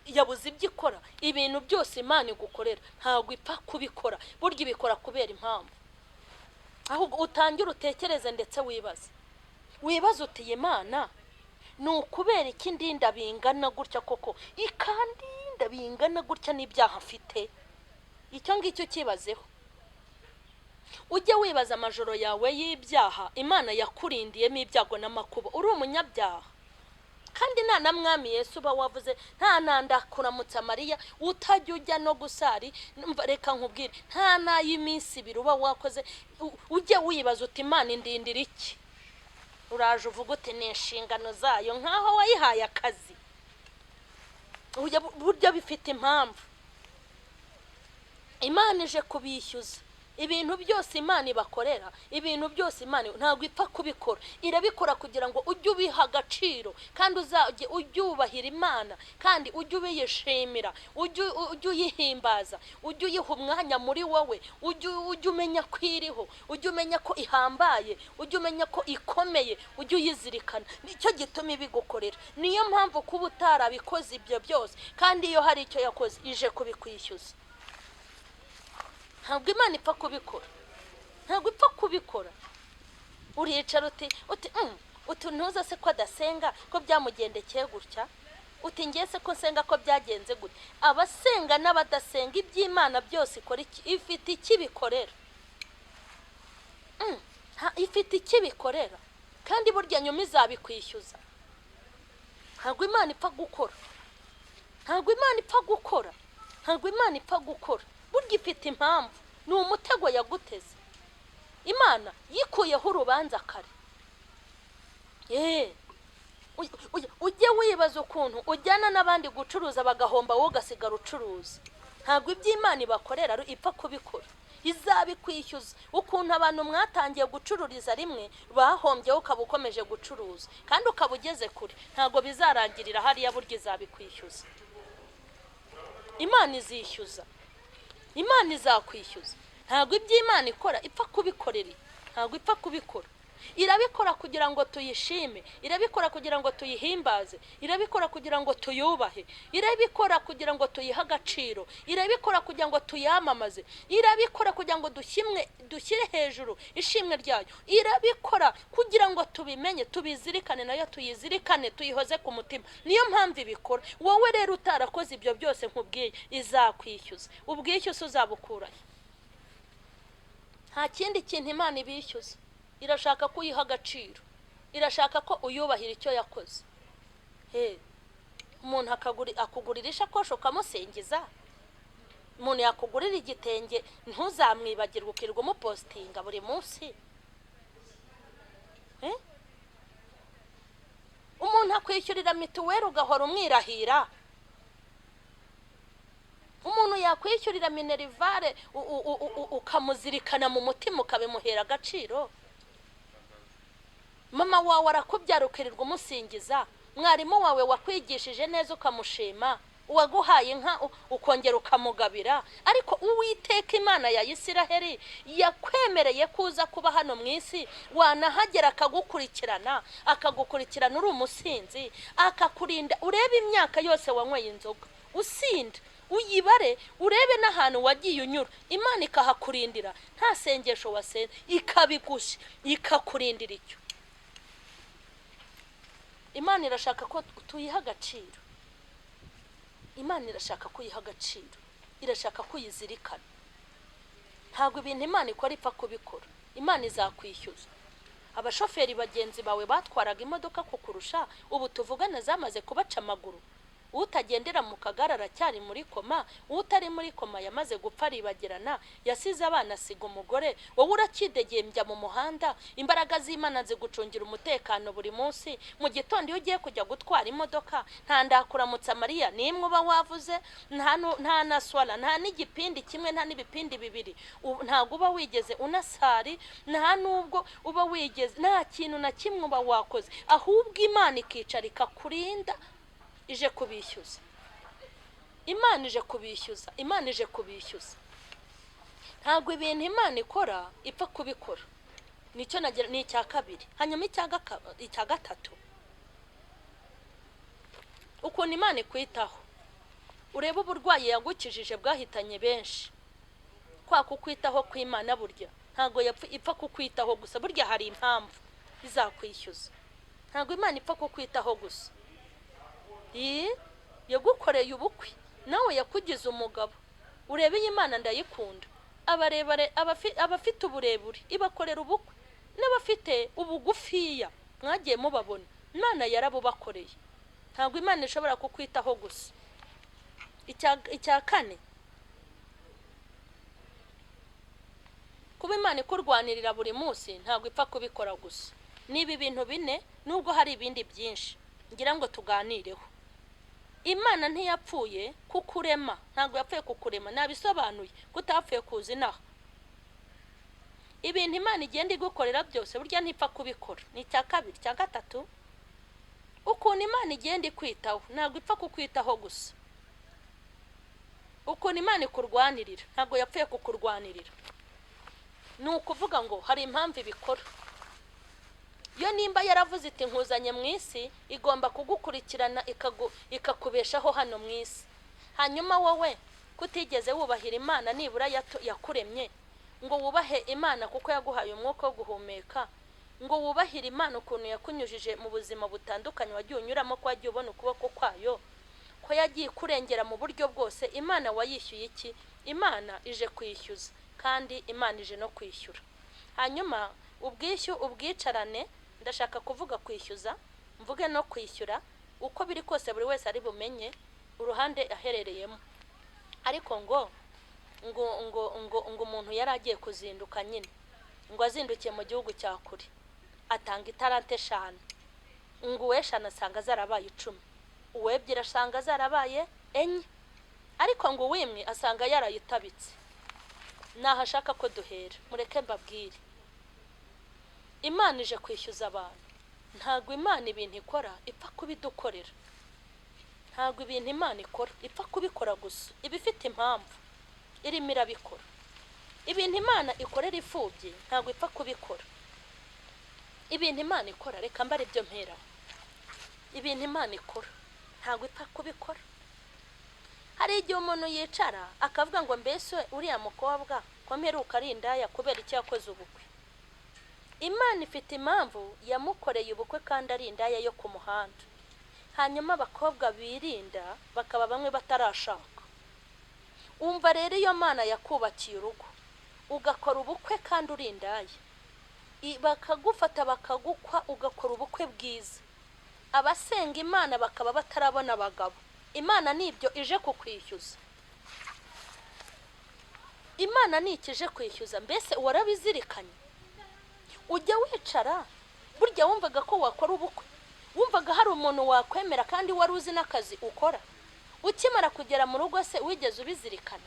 yabuze ibyo ikora. Ibintu byose Imana igukorera ntabwo ipfa kubikora, burya ibikora kubera impamvu. Ahubwo utangira utekereze ndetse wibaze uti Imana ni ukubera iki ndinda bingana gutya koko, ikandinda bingana gutya n'ibyaha mfite? Icyo ngicyo kibazeho. Ujye wibaza amajoro yawe y'ibyaha Imana yakurindiyemo ibyago n'amakuba. Uri umunyabyaha kandi nta na mwami Yesu uba wavuze nta nanda kuramutsa Mariya utajya ujya no gusari. Reka nkubwire, nta n'ay'iminsi 2 uba wakoze. Ujye wibaza uti Imana indindira iki? Uraje uvuga uti ni inshingano zayo nkaho wayihaye akazi. Burya bifite impamvu. Imana ije kubishyuza. Ibintu byose Imana ibakorera, ibintu byose Imana ntabwo ipfa kubikora. Irabikora kugira ngo ujye ubiha agaciro kandi ujye ubahira Imana kandi ujye ubiyishimira, ujye uyihimbaza, ujye uyiha umwanya muri wowe, ujye umenya ko iriho, ujye umenya ko ihambaye, ujye umenya ko ikomeye, ujye uyizirikana. Nicyo gituma ibigukorera. Niyo mpamvu kuba utarabikoze ibyo byose kandi iyo hari icyo yakoze ije kubikwishyuza. Ntabwo Imana ipfa kubikora. Ntabwo ipfa kubikora. Uricara uti ntuza se ko adasenga ko byamugendekeye gutya. Uti ngiye se ko nsenga ko byagenze gutya. Abasenga n'abadasenga iby'Imana byose ikora ifite ikibikorera. Ifite ikibikorera kandi burya nyuma izabikwishyuza. Ntabwo Imana ipfa gukora. Ntabwo Imana ipfa gukora. Ntabwo Imana ipfa gukora. Burya ifite impamvu. Ni umutego yaguteze. Imana yikuyeho urubanza kare. Ujye wibaza ukuntu ujyana n'abandi gucuruza bagahomba wowe ugasigara ucuruza. Ntabwo iby'Imana ibakorera ipfa kubikora. Izabikwishyuza. Ukuntu abantu mwatangiye gucururiza rimwe bahombye ukaba ukomeje gucuruza kandi ukaba ugeze kure, ntabwo bizarangirira hariya burya izabikwishyuza. Imana izishyuza. Imana izakwishyuza. Ntabwo iby'Imana ikora ipfa kubikorera. Ntabwo ipfa kubikora. Irabikora kugira ngo tuyishime, irabikora kugira ngo tuyihimbaze, irabikora kugira ngo tuyubahe, irabikora kugira ngo tuyihe agaciro, irabikora kugira ngo tuyamamaze, irabikora kugira ngo dushyire hejuru ishimwe ryayo, irabikora kugira ngo tubimenye, tubizirikane nayo tuyizirikane, tuyihoze ku mutima. Niyo mpamvu ibikora. Wowe rero utarakoze ibyo byose nkubwiye izakwishyuza. Ubwishyuza uzabukurahe. Nta kindi kintu Imana ibishyuza. Irashaka ko uyiha agaciro. Irashaka ko uyubahira icyo yakoze. Umuntu akugurira ishakoshi ukamusingiza. Umuntu yakugurira igitenge ntuzamwibagirwe ukirirwa umupostinga buri munsi. Umuntu akwishyurira mituweli ugahora umwirahira. Umuntu yakwishyurira minerivare ukamuzirikana mu mutima ukabimuhera agaciro. Mama wawe arakubyara ukirirwa umusingiza. Mwarimu wawe wakwigishije neza ukamushima. Uwaguhaye inka ukongera ukamugabira. Ariko Uwiteka Imana ya Isiraheli yakwemereye kuza kuba hano mu isi, wanahagera akagukurikirana uri umusinzi, akakurinda. Urebe imyaka yose wanyweye inzoga usinda, uyibare urebe n'ahantu wagiye unyura. Imana ikahakurindira, nta sengesho wasenze ikabigusha ikakurindira icyo. Imana irashaka ko tuyiha agaciro. Imana irashaka kuyiha agaciro. Irashaka kuyizirikana. Ntabwo ibintu Imana ikora ipfa kubikora. Imana izakwishyuza. Abashoferi bagenzi bawe batwaraga imodoka kukurusha ubu tuvugana zamaze kubaca amaguru. utagendera mu kagarara cyari muri koma, utari muri koma yamaze gupfa ribagirana, yasize abana asiga umugore, wowe urakidegembya mu muhanda, imbaraga z'Imana zigucungira umutekano buri munsi. Mu gitondo iyo ugiye kujya gutwara imodoka, nta ndakuramutsa Mariya nimwe uba wavuze, nta na swala, nta n'igipindi kimwe, nta n'ibipindi bibiri, ntago uba wigeze unasari, nta nubwo uba wigeze, nta kintu na kimwe uba wakoze, ahubwo Imana ikicara ikakurinda. Ije kubishyuza, Imana ije kubishyuza, Imana ije kubishyuza. Ntabwo ibintu Imana ikora ipfa kubikora. Nicyo nagira, ni icya kabiri. Hanyuma icya gatatu, ukuntu Imana ikwitaho. Ureba uburwayi yagukijije bwahitanye benshi, kwa kukwitaho kw'Imana burya ntabwo ipfa kukwitaho gusa, burya hari impamvu izakwishyuza. Ntabwo Imana ipfa kukwitaho gusa. Yagukoreye ubukwe, nawe yakugize umugabo. Urebe iyi Imana ndayikunda. Abarebare, abafite uburebure ibakorera ubukwe, n'abafite ubugufiya mwagiye mubabona, Imana yarabubakoreye. Ntabwo Imana ishobora kukwitaho gusa. Icya kane, kuba Imana ikurwanirira buri munsi ntabwo ipfa kubikora gusa. Niba ibintu bine, nubwo hari ibindi byinshi ngira ngo tuganireho. Imana ntiyapfuye kukurema, ntabwo yapfuye kukurema, nabisobanuye kutapfuye kuza inaha. Ibintu Imana igenda igukorera byose burya ntipfa kubikora. Ni icya kabiri. Cya gatatu, ukuntu Imana igenda ikwitaho, ntabwo ipfa kukwitaho gusa. Ukuntu Imana ikurwanirira, ntabwo yapfuye kukurwanirira. Ni ukuvuga ngo hari impamvu ibikora. Yo nimba yaravuze iti nkuzanye mu isi, igomba kugukurikirana ikakubeshaho hano mu isi. Hanyuma wowe kutigeze wubahira Imana nibura yakuremye, ngo wubahe Imana kuko yaguhaye umwuka wo guhumeka, ngo wubahire Imana ukuntu yakunyujije mu buzima butandukanye wagiye unyuramo, ko wagiye ubona ukuboko kwayo, ko yagiye kurengera mu buryo bwose. Imana wayishyuye iki? Imana ije kwishyuza, kandi Imana ije no kwishyura. Hanyuma ubwicarane, ndashaka kuvuga kwishyuza, mvuge no kwishyura, uko biri kose buri wese ari bumenye uruhande aherereyemo. Ariko ngo umuntu yari agiye kuzinduka nyine, ngo azindukiye mu gihugu cya kure, atanga itarante 5, ngo uweshana asanga zarabaye 10, uwebyira asanga zarabaye 4, ariko ngo uwimwe asanga yarayitabitse. Naho ashaka ko duhera, mureke mbabwire, Imana ije kwishyuza abantu. Ntabwo Imana ibintu ikora ipfa kubidukorera. Ntabwo ibintu Imana ikora ipfa kubikora gusa, ibifite impamvu irimo irabikora. Ibintu Imana ikorera ifubye ntabwo ipfa kubikora. Ibintu Imana ikora, reka mbare ibyo mpera, ibintu Imana ikora ntabwo ipfa kubikora. Hari igihe umuntu yicara akavuga ngo mbese uriya mukobwa ko mperuka ari indaya kubera icyo yakoze ubukwe. Imana ifite impamvu yamukoreye ubukwe kandi ari indaya yo ku muhanda. Hanyuma abakobwa birinda bakaba bamwe batarashaka. Umva rero iyo Mana yakubakiye urugo, ugakora ubukwe kandi uri indaya, bakagufata bakagukwa, ugakora ubukwe bwiza. Abasenga Imana bakaba batarabona abagabo, Imana nibyo ije kukwishyuza. Imana nikije kwishyuza. Mbese warabizirikanye? Ujya wicara, burya wumvaga ko wakora ubukwe, wumvaga hari umuntu wakwemera kandi wari uzi n'akazi ukora. Ukimara kugera mu rugo se wigeze ubizirikana?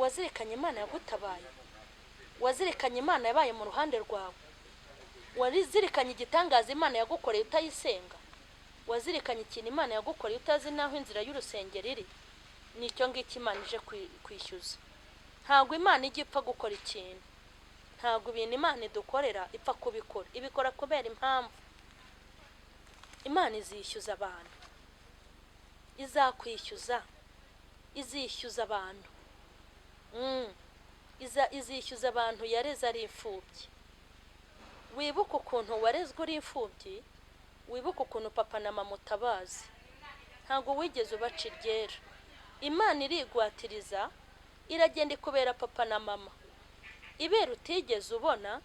Wazirikanye Imana yagutabaye? Wazirikanye Imana yabaye mu ruhande rwawe? Wazirikanye igitangaza Imana yagukoreye utayisenga? Wazirikanye ikintu Imana yagukoreye utazi naho inzira y'urusengero iri? Nicyo ngiki Imana ije kwishyuza. Ntabwo Imana ijya ipfa gukora ikintu. Ntabwo ibintu Imana idukorera ipfa kubikora, ibikora kubera impamvu. Imana izishyuza abantu, izakwishyuza, izishyuza abantu. Izishyuza abantu yareze ari imfubyi. Wibuka ukuntu warezwe uri imfubyi, wibuka ukuntu papa na mama utabazi, ntabwo wigeze ubaca iryera. Imana irigwatiriza, iragenda ikubera papa na mama. Ibera utigeze ubona,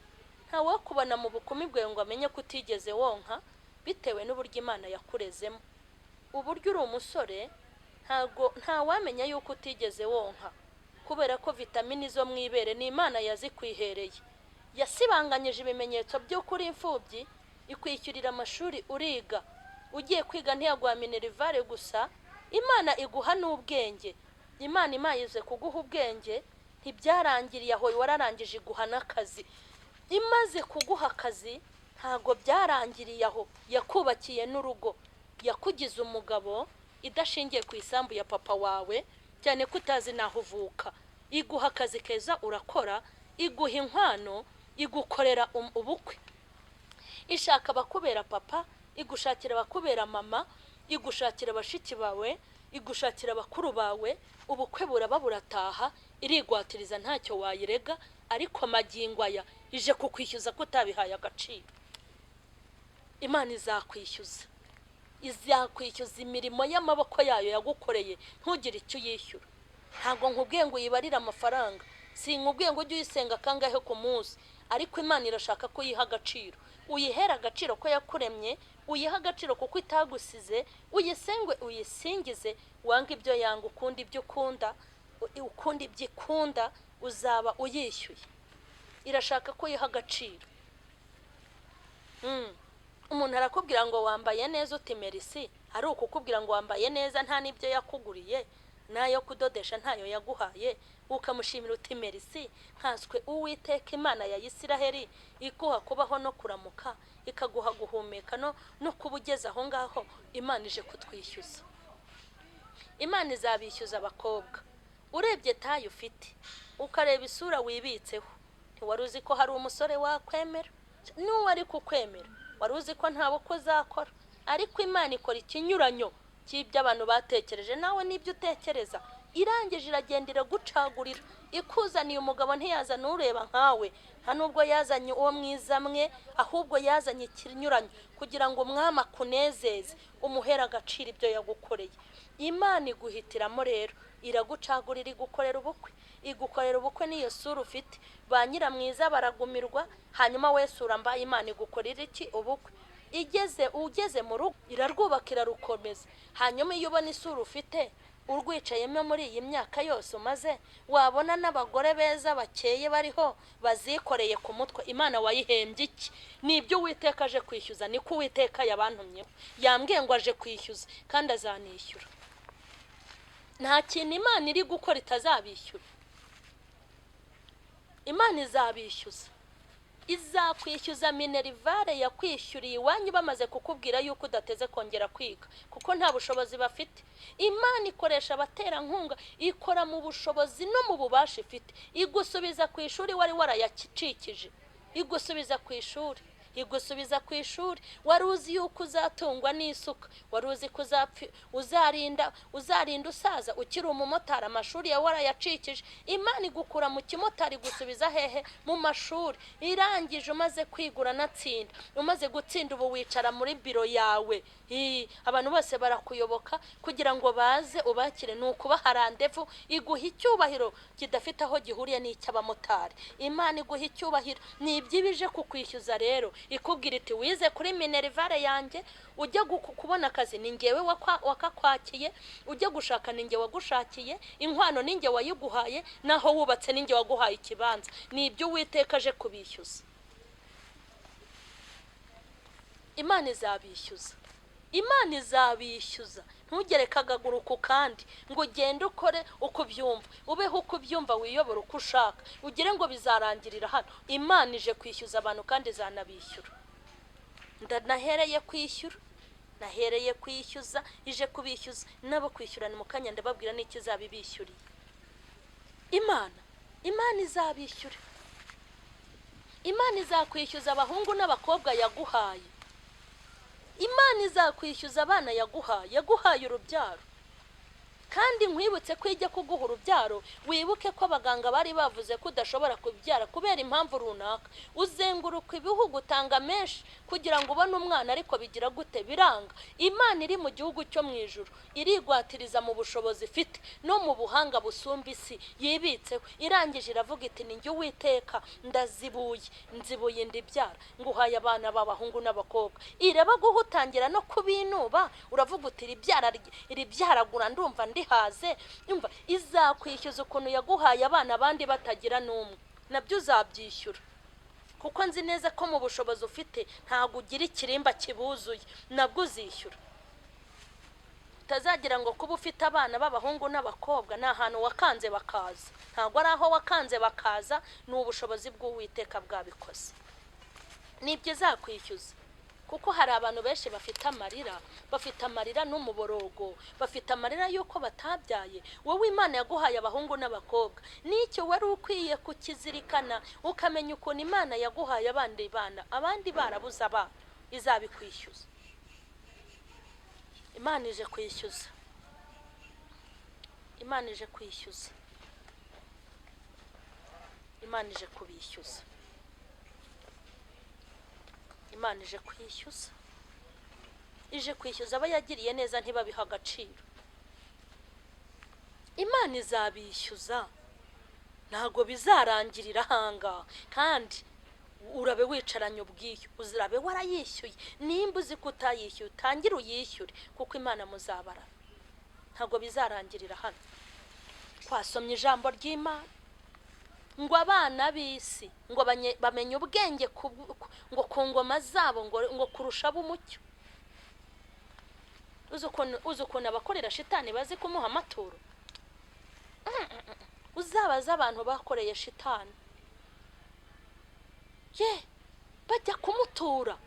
nta wakubona mu bukumi bwawe ngo amenye ko utigeze wonka, bitewe n'uburyo Imana yakurezemo. uburyo uri umusore nta wamenya yuko utigeze wonka, kubera ko vitamini zo mu ibere ni Imana yazikwihereye. Yasibanganyije ibimenyetso by'uko uri imfubyi, ikwishyurira amashuri uriga. Ugiye kwiga ntiyaguha minerivare gusa, Imana iguha n'ubwenge. Imana imayize kuguha ubwenge, ntibyarangiriye aho, wararangije iguha n'akazi. Imaze kuguha akazi ntago byarangiriye aho, yakubakiye n'urugo, yakugize umugabo idashingiye ku isambu ya papa wawe, cyane ko utazi naho uvuka. Iguha akazi keza urakora, iguha inkwano, igukorera ubukwe. Ishaka bakubera papa, igushakira bakubera mama, igushakira bashiki bawe, igushakira bakuru bawe. Ubukwe buraba burataha, irigwatiriza ntacyo wayirega, ariko magingo aya ije kukwishyuza ko utabihaye agaciro. Imana izakwishyuza imirimo y'amaboko yayo yagukoreye, ntugire icyo yishyura. Ntago nkubwiye ngo uyibarire amafaranga, sinkubwiye ngo ujye uyisenga kangahe ku munsi, ariko Imana irashaka ko uyiha agaciro. Uyihera agaciro ko yakuremye, uyiha agaciro kuko itagusize, uyisengwe uyisingize. Wanga ibyo yanga, ukunda ibyo ukunda, ukunda ibyo ikunda, uzaba uyishyuye. Irashaka ko uyiha agaciro. Umuntu arakubwira ngo wambaye neza uti merci, ari ukukubwira ngo wambaye neza nta n'ibyo yakuguriye, nayo kudodesha ntayo yaguhaye, ukamushimira uti merci. Nkaswe Uwiteka Imana ya Isiraheli iguha kubaho no kuramuka, ikaguha guhumeka no kubugeza aho ngaho. Imana ije kutwishyuza. Imana izabishyuza abakobwa. Urebye tayo ufite, ukareba isura wibitseho, ntiwari uzi ko hari umusore wakwemera. N'uwo ari kukwemera wari uzi ko nta bukwe uzakora, ariko Imana ikora ikinyuranyo cy'ibyo abantu batekereje nawe n'ibyo utekereza. Irangije iragenda iragucagurira, ikuzaniye umugabo ntiyazana ureba nkawe, nta nubwo yazanye uwo mwiza mwe, ahubwo yazanye ikinyuranyo kugira ngo umwami akunezeze, umuhera agaciro ibyo yagukoreye. Imana iguhitiramo rero, iragucagurira, igukorera ubukwe. Igukorera ubukwe n'iyo sura ufite, ba nyiramwiza baragumirwa, hanyuma we sura mbaye Imana igukorera iki? Ubukwe. Ugeze mu rugo irarwubaka, irarukomeza. Hanyuma iyo ubona isura ufite urwicayemo muri iyi myaka yose umaze, wabona n'abagore beza bakeye bariho bazikoreye ku mutwe, Imana wayihembye iki? Nibyo Uwiteka aje kwishyuza, niko Uwiteka yabantumyeho. Yambwiye ngo aje kwishyuza kandi azanishyura. Nta kintu Imana iri gukora itazabishyura. Imana izabishyuza. Izakwishyuza minerivare yakwishyuriye iwanyu bamaze kukubwira yuko udateze kongera kwiga, kuko nta bushobozi bafite. Imana ikoresha abaterankunga, ikora mu bushobozi no mu bubasha ifite. Igusubiza ku ishuri wari warayacikije, igusubiza ku ishuri, igusubiza ku ishuri. Wari uzi yuko uzatungwa n'isuka, wari uzi ko uzarinda usaza ukiri umumotari, amashuri ya warayacikije. Imana igukura mu kimotari gusubiza hehe? Mu mashuri. Irangije umaze kwigura natsinda, umaze gutsinda, ubu wicara muri biro yawe. Abantu bose barakuyoboka kugira ngo baze ubakire, nukubaha randevu. Iguha icyubahiro kidafite aho gihuriye n'icy'abamotari. Imana iguha icyubahiro, nibyibije kukwishyuza rero. Ikubwira iti wize kuri minerivare yanjye, ujya kubona akazi ni ngewe wakakwakiye, ujya gushaka ni nge wagushakiye, inkwano ni nge wayiguhaye, naho wubatse ni nge waguhaye ikibanza. Nibyo Uwiteka aje kubishyuza. Imana izabishyuza. Imana izabishyuza. Ntugere kagaguru ku kandi ngo ugende ukore uko ubyumva, ubeho uko ubyumva, wiyobora uko ushaka, ugire ngo bizarangirira hano. Imana ije kwishyuza abantu kandi izanabishyura. Nahereye kwishyuza, ije kubishyuza. Nabo kwishyurana mu kanya ndababwira n'iki izabibishyuriye. Imana izabishyura. Imana izakwishyuza abahungu n'abakobwa yaguhaye. Imana izakwishyuza abana yaguhaye urubyaro. Kandi nkwibutse ko ijya kuguha urubyaro, wibuke ko abaganga bari bavuze ko udashobora kubyara kubera impamvu runaka. Uzenguruka ibihugu, utanga menshi, kugira ngo ubone umwana, ariko bigira gute? Biranga. Imana iri mu gihugu cyo mu ijuru irigwatiriza mu bushobozi ifite no mu buhanga busumba isi yibitseho, irangije iravuga iti ni njye Uwiteka nzibuye ndibyara, nguhaye abana b'abahungu n'abakobwa. Iraba guhutangira no kubinuba, uravuga uti iri byaragura ndumva ndihaze. Umva, izakwishyuza ukuntu yaguhaye abana abandi batagira n'umwe, nabyo uzabyishyura, kuko nzi neza ko mu bushobozi ufite ntabwo ugira ikirimba kibuzuye, nabwo uzishyura. Utazagira ngo kuba ufite abana b'abahungu n'abakobwa ni ahantu wakanze bakaza, ntabwo ari aho wakanze bakaza, ni ubushobozi bw'Uwiteka bwabikoze. Nibyo izakwishyuza, kuko hari abantu benshi bafite amarira n'umuborogo, bafite amarira yuko batabyaye. Wowe Imana yaguhaye abahungu n'abakobwa, nicyo wari ukwiye kukizirikana, ukamenya ukuntu Imana yaguhaye abandi bana, abandi barabuze abana, izabikwishyuza. Imana ije kwishyuza, Imana ije kwishyuza, Imana ije kubishyuza, Imana ije kwishyuza, ije kwishyuza aba yagiriye neza ntibabiha agaciro. Imana izabishyuza, ntago bizarangirira hanga, kandi urabe wicaranye ubwiyo, uzirabe warayishyuye. Nimba uzi ko utayishyuye utangire uyishyure, kuko Imana muzabara, ntago bizarangirira hano. Twasomye ijambo ry'Imana ngo abana b'isi ngo bamenye ubwenge ngo ku ngoma zabo ngo kurusha ab'umucyo. Uzi ukuntu abakorera shitani bazi kumuha amaturo? Uzabaza abantu bakoreye shitani, bajya kumutura,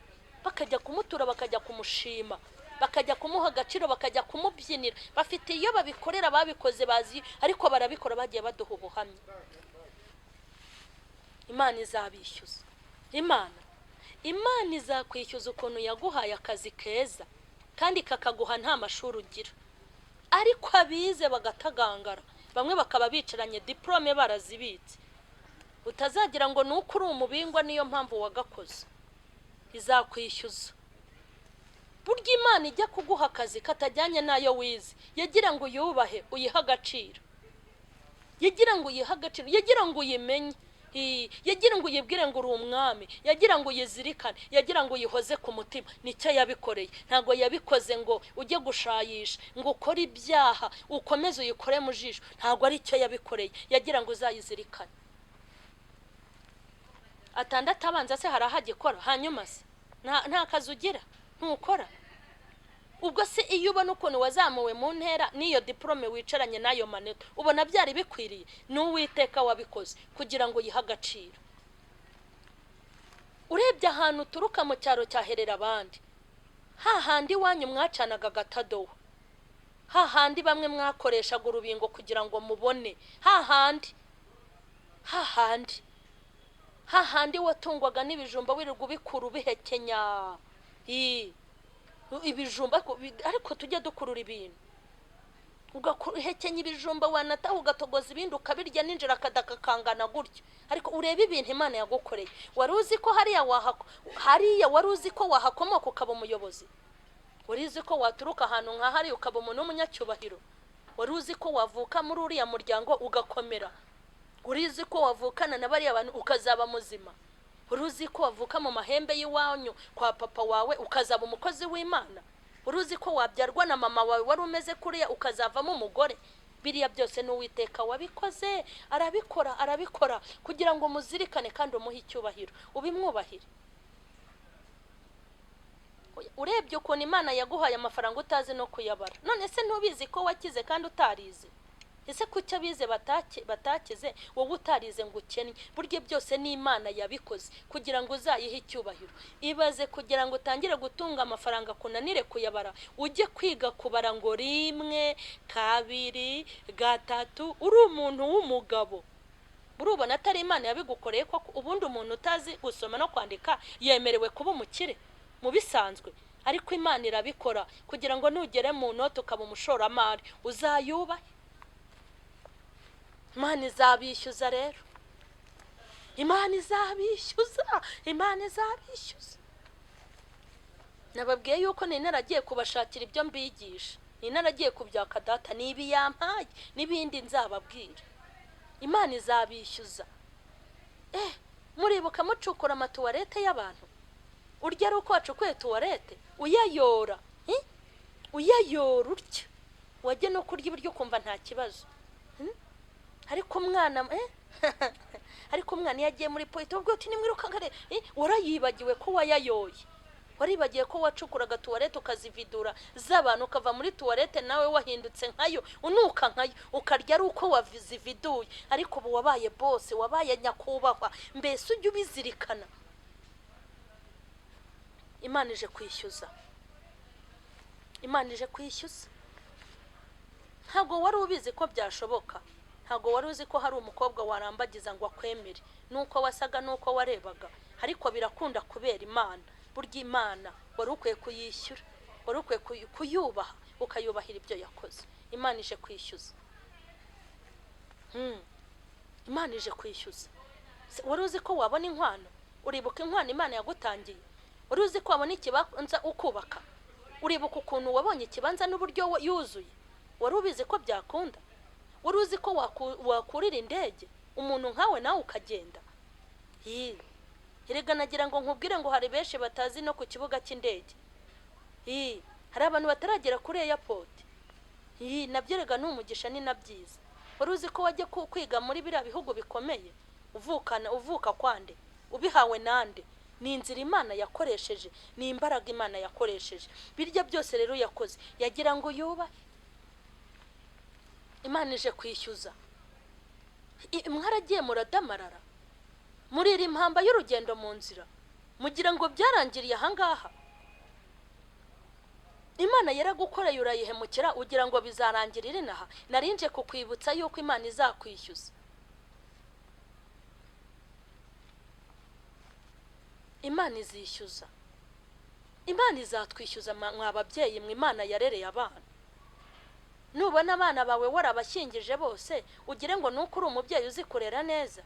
bakajya kumushima, bakajya kumuha agaciro, bakajya kumubyinira. Bafite iyo babikorera, babikoze bazi, ariko barabikora bagiye baduha ubuhamya. Imana izabishyuza. Imana izakwishyuza ukuntu yaguhaye akazi keza kandi kakaguha nta mashuri ugira, ariko abize bagatagangara, bamwe bakaba bicaranye diplome barazibitse. Utazagira ngo nuko uri umubingwa niyo mpamvu wagakoze. Izakwishyuza. Burya Imana ijya kuguha akazi katajyanye nayo wize, yagira ngo uyubahe, uyiha agaciro, yagira ngo uyiha agaciro, yagira ngo uyimenye, yagira ngo uyibwire ngo uri umwami, yagira ngo uyizirikane, yagira ngo uyihoze ku mutima. Nicyo yabikoreye, ntago yabikoze ngo ujye gushayisha, ngo ukore ibyaha ukomeze uyikore mu jisho. Ntago ari cyo yabikoreye, yagira ngo uzayizirikane. Atandatu abanza se hari ahagikora, hanyuma se nta kazi ugira, ntukora. Ubwo se iyo ubona ukuntu wazamuwe mu ntera n'iyo diplome wicaranye nayo manota, ubona byari bikwiriye? N'Uwiteka wabikoze kugira ngo uyihe agaciro. Urebye ahantu uturuka mu cyaro cyaherera abandi, hahandi wanyu mwacanaga agatadowa, hahandi bamwe mwakoreshaga urubingo kugira ngo mubone, hahandi watungwaga n'ibijumba wirirwa ubikura ubihekenya, ibijumba. Ariko tujya dukurura ibintu, ugahekenya ibijumba, wanataha ugatogoza ibindi ukabirya ninjira akadakakangana gutyo. Ariko urebe ibintu Imana yagukoreye. Wari uzi ko hariya wari uzi ko wahakomoka ukaba umuyobozi? Wari uzi ko waturuka ahantu nka hariya ukaba umuntu w'umunyacyubahiro? Wari uzi ko wavuka muri uriya muryango ugakomera? Wari uzi ko wavukana na bariya abantu ukazaba muzima? Wari uzi ko wavuka mu mahembe y'iwanyu kwa papa wawe ukazaba umukozi w'Imana? Wari uzi ko wabyarwa na mama wawe wari umeze kuriya ukazavamo umugore? Biriya byose n'Uwiteka wabikoze, arabikora kugira ngo muzirikane kandi umuhe icyubahiro, ubimwubahire. Urebye ukuntu Imana yaguhaye amafaranga utazi no kuyabara, none se ntubizi ko wakize kandi utarize? Ese kuki abize batakize, wowe utarize ngo ukennye? Burya byose ni Imana yabikoze kugira ngo uzayihe icyubahiro. Ibaze kugira ngo utangire gutunga amafaranga kunanire kuyabara, ujye kwiga kubara ngo 1, 2, 3, uri umuntu w'umugabo. Urubona atari Imana yabigukoreye ko ubundi umuntu utazi gusoma no kwandika yemerewe kuba umukire mu bisanzwe? Ariko Imana irabikora kugira ngo nugere mu note ukaba umushoramari, uzayubahe. Imana izabishyuza rero, Imana izabishyuza. nababwiye yuko ni naragiye kubashakira ibyo mbigisha, ni naragiye kubyaka data, nibi yampaye n'ibindi nzababwira. Imana izabishyuza. Muribuka mucukura amatuwarete y'abantu? Urya ari uko wacukuye tuwarete uyayora, uyayora urya, wajya no kurya ibiryo kumva nta kibazo. Ariko umwana ariko umwana yagiye muri polisi ubwo uti nimwiruka ngare, warayibagiwe ko wayayoye, waribagiye ko wacukuraga tuwarete ukazividura z'abantu, ukava muri tuwarete nawe wahindutse nkayo, unuka nkayo, ukarya ari uko wazividuye. Ariko ubu wabaye bose, wabaye nyakubahwa, mbese ujye ubizirikana. Imana ije kwishyuza, Imana ije kwishyuza. Ntabwo wari ubizi ko byashoboka, ntabwo wari uzi ko hari umukobwa warambagiza ngo akwemere nuko wasaga nuko warebaga, ariko birakunda kubera Imana. Burya Imana wari ukwiye kuyishyura, wari ukwiye kuyubaha, ukayubahira ibyo yakoze. Imana ije kwishyuza. Imana ije kwishyuza. Wari uzi ko wabona inkwano? Uribuka inkwano Imana yagutangiye? Wari uzi ko wabona ikibanza ukubaka? Uribuka ukuntu wabonye ikibanza n'uburyo yuzuye? Wari ubizi ko byakunda? Wari uzi ko wakurira indege umuntu nkawe nawe ukagenda? Erega nagira ngo nkubwire ngo hari benshi batazi no ku kibuga cy'indege. Hari abantu bataragera kuri airport. Nabyo rega n'umugisha ni nabyiza. Wari uzi ko wajya kwiga muri biriya bihugu bikomeye uvuka kwande, ubihawe nande? Ni inzira Imana yakoresheje, ni imbaraga Imana yakoresheje. Birya byose rero yakoze yagira ngo yubahe. Imana ije kwishyuza. Mwaragiye muradamarara muri iri mpamba y'urugendo mu nzira, mugira ngo byarangiriye ahangaha. Imana yaragukoreye urayihemukira ugira ngo bizarangirire naha. Narinje kukwibutsa yuko Imana izakwishyuza. Imana izishyuza, Imana izatwishyuza. Mwababyeyi mwe Imana yarereye abana. Nubona abana bawe warabashyingije bose ugire ngo nuko uri umubyeyi uzi kurera neza.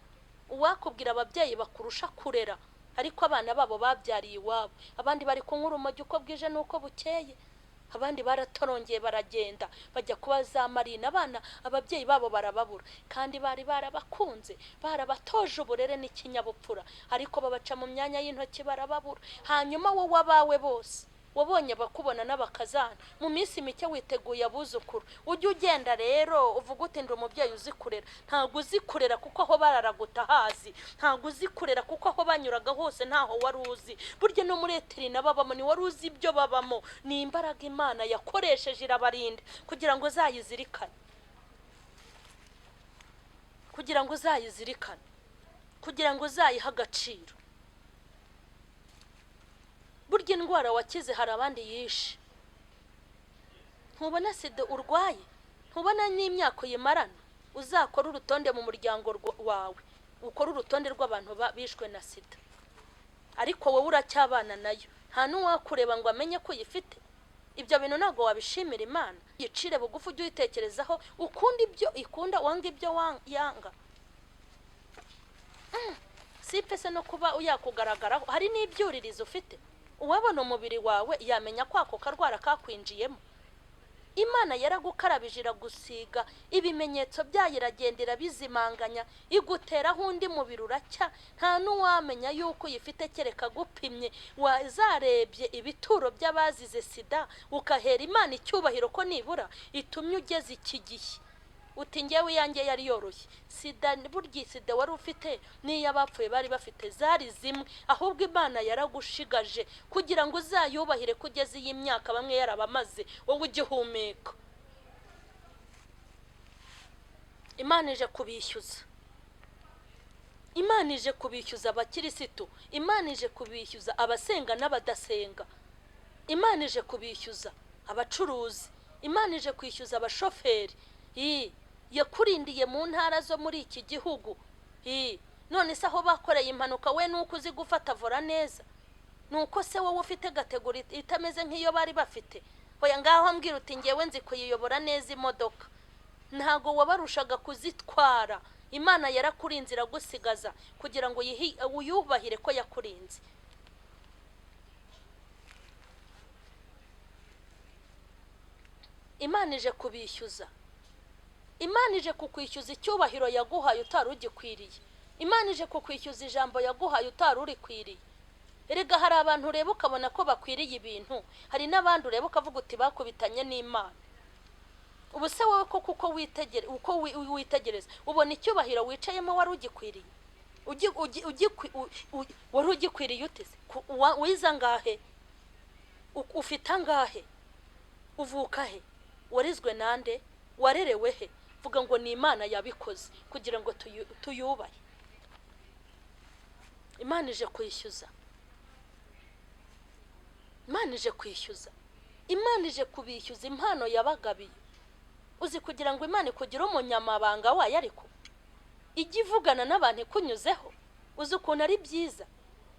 Uwakubwira ababyeyi bakurusha kurera, ariko abana babo babyariye iwabo. Abandi bari kunywa urumogi uko bwije nuko bukeye, abandi baratorongeye baragenda bajya kuba za marina. Abana ababyeyi babo barababura, kandi bari barabakunze, barabatoje uburere n'ikinyabupfura, ariko babaca mu myanya y'intoki barababura. Hanyuma wowe abawe bose wabonye bakubona n'abakazana, mu minsi mike witeguye abuzukuru. Ujye ugenda rero uvuga uti ndi umubyeyi uzi kurera. Ntabwo uzi kurera kuko aho bararaguta hazi, ntabwo uzi kurera kuko aho banyuraga hose ntaho wari uzi. Burya no muri eterina babamo ni wari uzi ibyo babamo. Ni imbaraga Imana yakoresheje irabarinda kugira ngo uzayizirikane, kugira ngo uzayizirikane, kugira ngo uzayiha agaciro. Burya indwara wakize hari abandi yishe. Ntubona sida urwaye? Ntubona n'imyaka uyimarana? Uzakora urutonde mu muryango wawe, ukora urutonde rw'abantu bishwe na sida, ariko wowe uracyabana nayo. Nta n'uwakureba ngo amenye ko uyifite. Ibyo bintu ntabwo wabishimira Imana. Yicire bugufi ujye uyitekerezaho, ukunda ibyo ikunda, wanga ibyo yanga. Si pese no kuba uyakugaragaraho, hari n'ibyuririzo ufite. Uwabona umubiri wawe yamenya ko ako karwara kakwinjiyemo. Imana yaragukarabije iragusiga, ibimenyetso byayo iragendera bizimanganya, iguteraho undi mubiri uracya. Nta n'uwamenya yuko uyifite kereka gupimye. Wazarebye ibituro by'abazize sida ukahera Imana icyubahiro ko nibura itumye ugeze iki gihe. Uti ngewe yanjye yari yoroshye. Sida burya sida wari ufite niyo abapfuye bari bafite zari zimwe, ahubwo Imana yaragushigaje kugira ngo uzayubahire kugeza iyi myaka bamwe yarabamaze wowe ugihumeka. Imana ije kubishyuza, Imana ije kubishyuza abakirisitu, Imana ije kubishyuza abasenga n'abadasenga, Imana ije kubishyuza abacuruzi, Imana ije kwishyuza abashoferi. Yakurindiye mu ntara zo muri iki gihugu. None se aho bakoreye impanuka we nuko uzi gufata vora neza? Nuko se wowe ufite gategori itameze nk'iyo bari bafite? Hoya ngaho ambwira uti ngewe nzi kuyiyobora neza imodoka. Ntago wabarushaga kuzitwara. Imana yarakurinze iragusigaza kugira ngo uyubahire ko yakurinze. Imana ije kubishyuza. Imana ije kukwishyuza icyubahiro yaguhaye utari ugikwiriye. Imana ije kukwishyuza ijambo yaguhaye utari urikwiriye. Erega hari abantu ureba ukabona ko bakwiriye ibintu, hari n'abandi ureba ukavuga uti bakubitanye n'Imana. Ubu se wowe ko kuko witegereza ubona icyubahiro wicayemo wari ugikwiriye? Wari ugikwiriye uteze? Wiza ngahe? Ufite angahe? Uvuka he? Warizwe nande? Warerewe he? Vuga ngo ni Imana yabikoze kugira ngo tuyubahe. Imana ije kwishyuza. Imana ije kwishyuza. Imana ije kubishyuza impano yabagabiye. Uzi kugira ngo Imana kugira umunyamabanga wayo ariko ijye ivugana n'abantu ikunyuzeho. Uzi ukuntu ari byiza.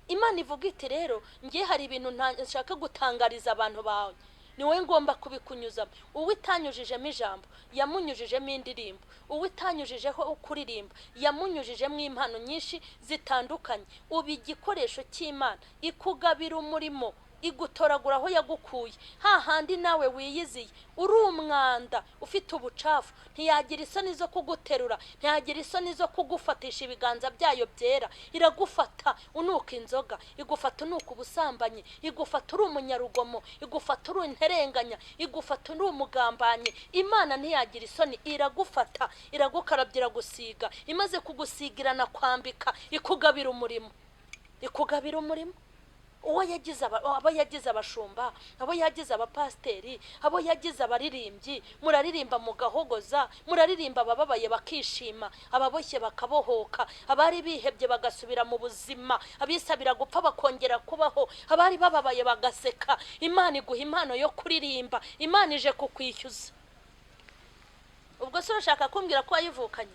Imana ivuga iti rero ngiye hari ibintu nshaka gutangariza abantu bawe, niwe ngomba kubikunyuzamo. Uwo itanyujijemo ijambo yamunyujijemo indirimbo, uwo itanyujijeho ukuririmba yamunyujijemo impano nyinshi zitandukanye. Uba igikoresho cy'Imana ikugabira umurimo, igutoragura aho yagukuye. Hahandi nawe wiyiziye uri umwanda ufite ubucafu, ntiyagira isoni zo kuguterura, ntiyagira isoni zo kugufatisha ibiganza byayo byera. Iragufata unuka inzoga, igufata unuka ubusambanyi, igufata uri umunyarugomo, igufata uri interenganya, igufata uri umugambanye. Imana ntiyagira isoni, iragufata iragukarabya iragusiga, imaze kugusigirana kwambika ikugabira umurimo, ikugabira umurimo. Uwo abo yagize abashumba, abo yagize abapasteri, abo yagize abaririmbyi, muraririmba mugahogoza, muraririmba abababaye bakishima, ababoshye bakabohoka, abari bihebye bagasubira mu buzima, abisabira gupfa bakongera kubaho, abari bababaye bagaseka. Imana iguha impano yo kuririmba. Imana ije kukwishyuza. Ubwo se urashaka kumbwira ko wayivukanye?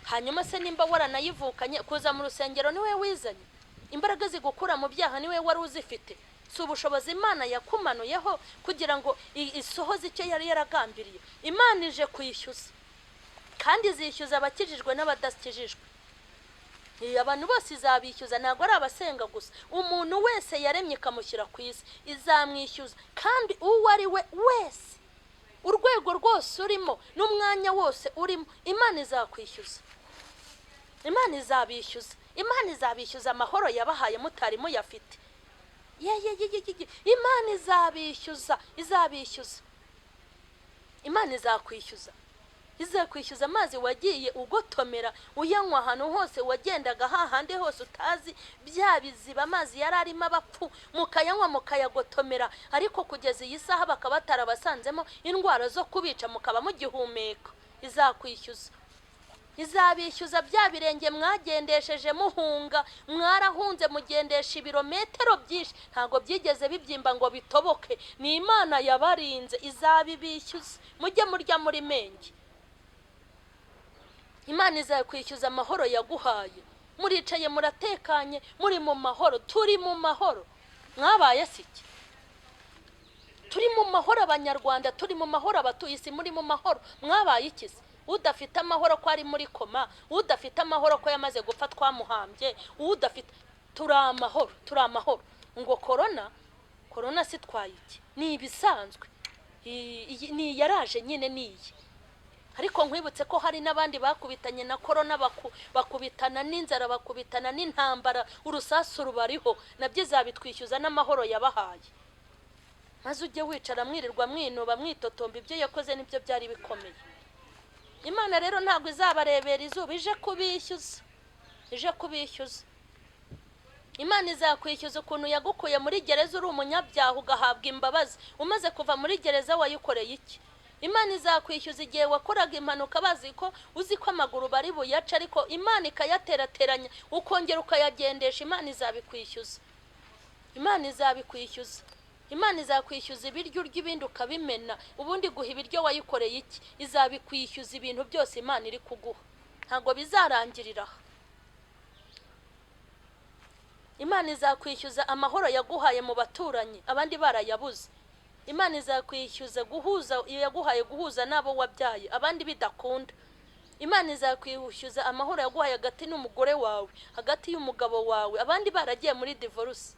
Hanyuma se nimba waranayivukanye, kuza mu rusengero niwe wizanye? Imbaraga zigukura mu byaha niwe wari uzifite? Si ubushobozi Imana yakumanuyeho kugira ngo isohoze icyo yari yaragambiriye? Imana ije kwishyuza, kandi izishyuza abakijijwe n'abadakijijwe. Abantu bose izabishyuza, ntabwo ari abasenga gusa. Umuntu wese yaremye ikamushyira ku isi izamwishyuza, kandi uwo ari we wese, urwego rwose urimo n'umwanya wose urimo, Imana izakwishyuza. Imana izabishyuza. Imana izabishyuza amahoro yabahaye mutari muyafite. Imana izabishyuza, izabishyuza. Imana izakwishyuza. Izakwishyuza amazi wagiye ugotomera uyanywa ahantu hose wagendaga, hahandi hose utazi bya biziba amazi yari arimo abapfu, mukayanywa mukayagotomera, ariko kugeza iyi saha bakaba batarabasanzemo indwara zo kubica mukaba mugihumeka. Izakwishyuza. Izabishyuza bya birenge mwagendesheje muhunga, mwarahunze mugendesha ibirometero byinshi, ntago byigeze bibyimba ngo bitoboke. Ni Imana yabarinze, izabibishyuza. Mujye murya muri menge. Imana izakwishyuza amahoro yaguhaye. Muricaye muratekanye, muri mu mahoro. Turi mu mahoro. Mwabaye siki? Turi mu mahoro abanyarwanda, turi mu mahoro abatuye isi, muri mu mahoro. Mwabaye ikizi? Udafite amahoro ko ari muri koma, udafite amahoro ko yamaze gupfa twamuhambye, udafite. Turi amahoro, turi amahoro. Ngo corona si twayiki, ni ibisanzwe. Ni yaraje nyine niyi. Ariko nkwibutse ko hari n'abandi bakubitanye na corona, bakubitana n'inzara, bakubitana n'intambara, urusasu rubariho. Nabyo izabitwishyuza n'amahoro yabahaye. Maze ujye wicara mwirirwa mwinuba mwitotomba ibyo yakoze nibyo byari bikomeye. Imana rero ntabwo izabarebera izuba, ije kubishyuza. Ije kubishyuza. Imana izakwishyuza ukuntu yagukuye muri gereza uri umunyabyaha ugahabwa imbabazi. Umaze kuva muri gereza wayikoreye iki? Imana izakwishyuza igihe wakoraga impanuka bazi ko uzi ko amaguru bari buyaca, ariko Imana ikayaterateranya ukongera ukayagendesha. Imana izabikwishyuza. Imana izabikwishyuza. Imana izakwishyuza ibiryo urya ibindi ukabimena, ubundi guha ibiryo wayikoreye iki? Izabikwishyuza ibintu byose Imana iri kuguha. Ntabwo bizarangirira. Imana izakwishyuza amahoro yaguhaye mu baturanyi abandi barayabuze. Imana izakwishyuza guhuza yaguhaye guhuza nabo wabyaye abandi bidakunda. Imana izakwishyuza amahoro yaguhaye hagati n'umugore wawe, hagati y'umugabo wawe, abandi baragiye muri divorce.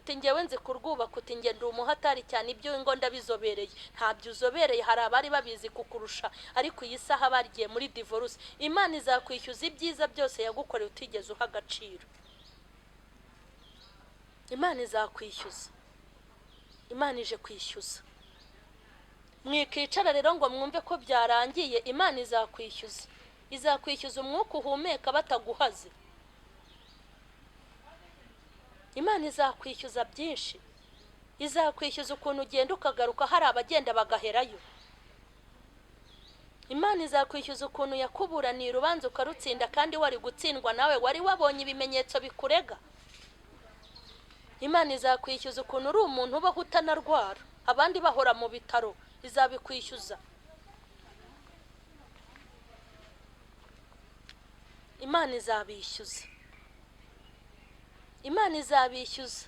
uti ngewe nzi kurwubaka, uti nge ndi umuhatari cyane, ibyo ngo ndabizobereye. Ntabyo uzobereye, hari abari babizi kukurusha, ariko iyi saha bagiye muri divorce. Imana izakwishyuza ibyiza byose yagukoreye utigeze uha agaciro. Imana izakwishyuza, Imana ije kwishyuza. Mwikicara rero ngo mwumve ko byarangiye. Imana izakwishyuza, izakwishyuza umwuka uhumeka bataguhaze. Imana izakwishyuza byinshi, izakwishyuza ukuntu ugenda ukagaruka hari abagenda bagaherayo. Imana izakwishyuza ukuntu yakuburaniye urubanza ukarutsinda kandi wari gutsindwa nawe wari wabonye ibimenyetso bikurega. Imana izakwishyuza ukuntu uri umuntu ubaho utanarwara, abandi bahora mu bitaro, izabikwishyuza. Imana izabishyuza, Imana izabishyuza.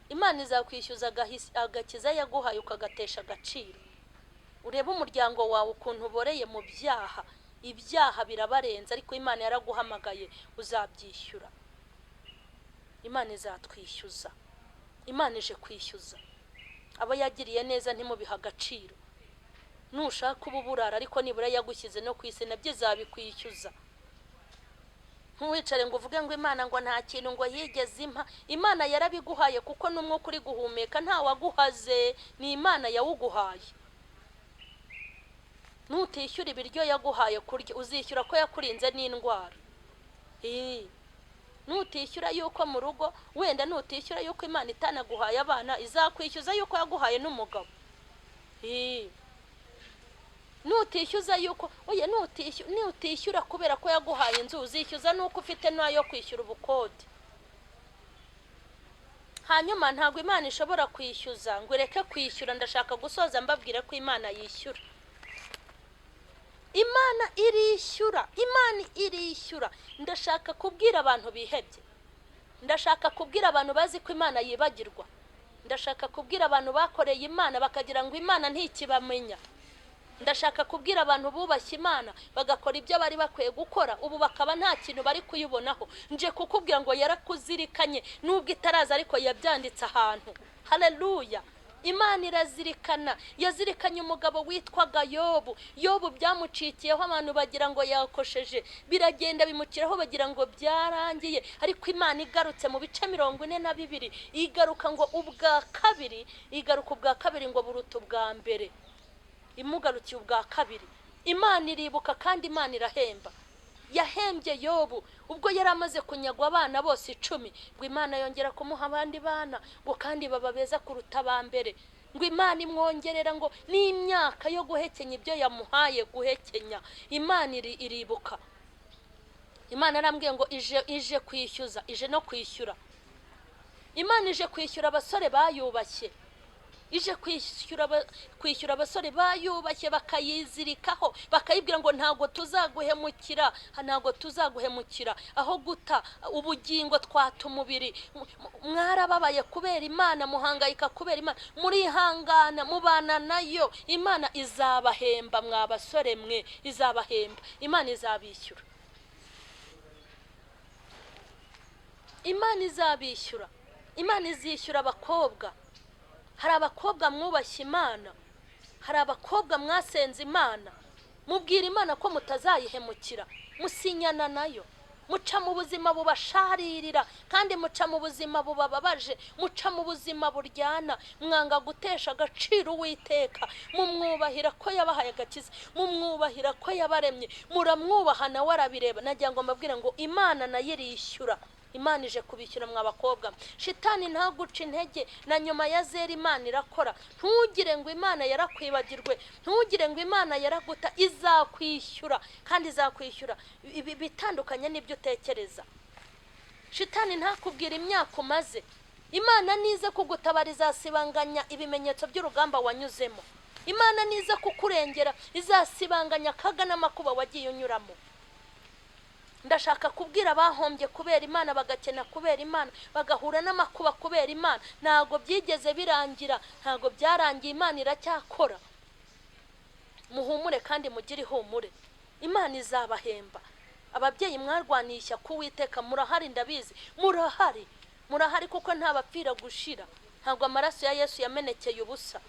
Imana izakwishyuza agakiza yaguhaye ukagatesha agaciro. Urebe umuryango wawe ukuntu uboreye mu byaha, ibyaha birabarenza, ariko Imana yaraguhamagaye uzabyishyura. Imana izatwishyuza, Imana ije kwishyuza. Abo yagiriye neza ntimubiha agaciro. Nushaka uburara ariko nibura yagushyize no ku isi nabyo izabikwishyuza. Ntuwicare ngo uvuge ngo Imana ngo nta kintu ngo yigeze impa. Imana yarabiguhaye kuko n'umwuka uri guhumeka nta waguhaze, ni Imana yawuguhaye. Nutishyura ibiryo yaguhaye kurya uzishyura ko yakurinze n'indwara. Nutishyura yuko mu rugo, wenda nutishyura yuko Imana itanaguhaye abana, izakwishyuza yuko yaguhaye n'umugabo. Nutishyuza yuko oya nutishyura kubera ko yaguhaye inzu, uzishyuza nuko ufite nayo kwishyura ubukode. Hanyuma ntabwo Imana ishobora kwishyuza ngo ureke kwishyura. Ndashaka gusoza mbabwira ko Imana yishyura. Imana irishyura, Imana irishyura. Ndashaka kubwira abantu bihebye, ndashaka kubwira abantu bazi ko Imana yibagirwa, ndashaka kubwira abantu bakoreye Imana bakagira ngo Imana ntikibamenya. Ndashaka kubwira abantu bubashye Imana bagakora ibyo bari bakwiye gukora, ubu bakaba nta kintu bari kuyibonaho. Nje kukubwira ngo yarakuzirikanye nubwo itaraza ariko yabyanditse ahantu. Haleluya. Imana irazirikana, yazirikanye umugabo witwaga Yobu. Yobu byamucikiyeho abantu bagira ngo yakosheje, biragenda bimukiraho bagira ngo byarangiye, ariko Imana igarutse mu bice 42 igaruka ngo ubwa kabiri ngo buruta ubwa mbere. Imugarukiye ubwa kabiri. Imana iribuka kandi Imana irahemba. Yahembye Yobu ubwo yari amaze kunyagwa abana bose 10, ngo Imana yongera kumuha abandi bana ngo kandi baba beza kuruta abambere, ngo Imana imwongerera ngo n'imyaka yo guhekenya ibyo yamuhaye guhekenya. Imana iribuka. Imana arambwiye ngo ije kwishyuza, ije no kwishyura. Imana ije kwishyura abasore bayubashye, ije kwishyura abasore bayubashye bakayizirikaho, bakayibwira ngo ntago tuzaguhemukira, aho guta ubugingo twata umubiri. Mwarababaye kubera Imana, muhangayika kubera Imana, murihangana mubana nayo. Imana izabahemba mwa basore mwe, izabahemba. Imana izabishyura, Imana izabishyura. Imana izishyura abakobwa. Hari abakobwa mwubashye Imana, hari abakobwa mwasenze Imana, mubwira Imana ko mutazayihemukira, musinyana nayo. Muca mu buzima bubasharirira kandi muca mu buzima bubababaje, muca mu buzima buryana, mwanga gutesha agaciro Uwiteka. Mumwubahira ko yabahaye agakiza, mumwubahira ko yabaremye, muramwubaha nawe arabireba. Nagira ngo mbabwire ngo Imana nayo irishyura. Imana ije kubishyura mwa bakobwa. Shitani ntaguca intege, na nyuma ya zera Imana irakora. Ntugire ngo Imana yarakwibagirwe, ntugire ngo Imana yaraguta. Izakwishyura kandi izakwishyura bitandukanye n'ibyo utekereza. Shitani ntakubwira imyaka umaze. Imana nize kugutabara izasibanganya ibimenyetso by'urugamba wanyuzemo. Imana nize kukurengera izasibanganya akaga n'amakuba wagiye unyuramo. Ndashaka kubwira abahombye kubera Imana, bagakena kubera Imana, bagahura n'amakuba kubera Imana. Ntago byigeze birangira, ntago byarangiye. Imana iracyakora. Muhumure kandi mugire ihumure. Imana izabahemba. Ababyeyi mwarwanisha ku Uwiteka murahari, ndabizi murahari. murahari kuko ntabapfira gushira, ntabwo amaraso ya Yesu yamenekeye ubusa.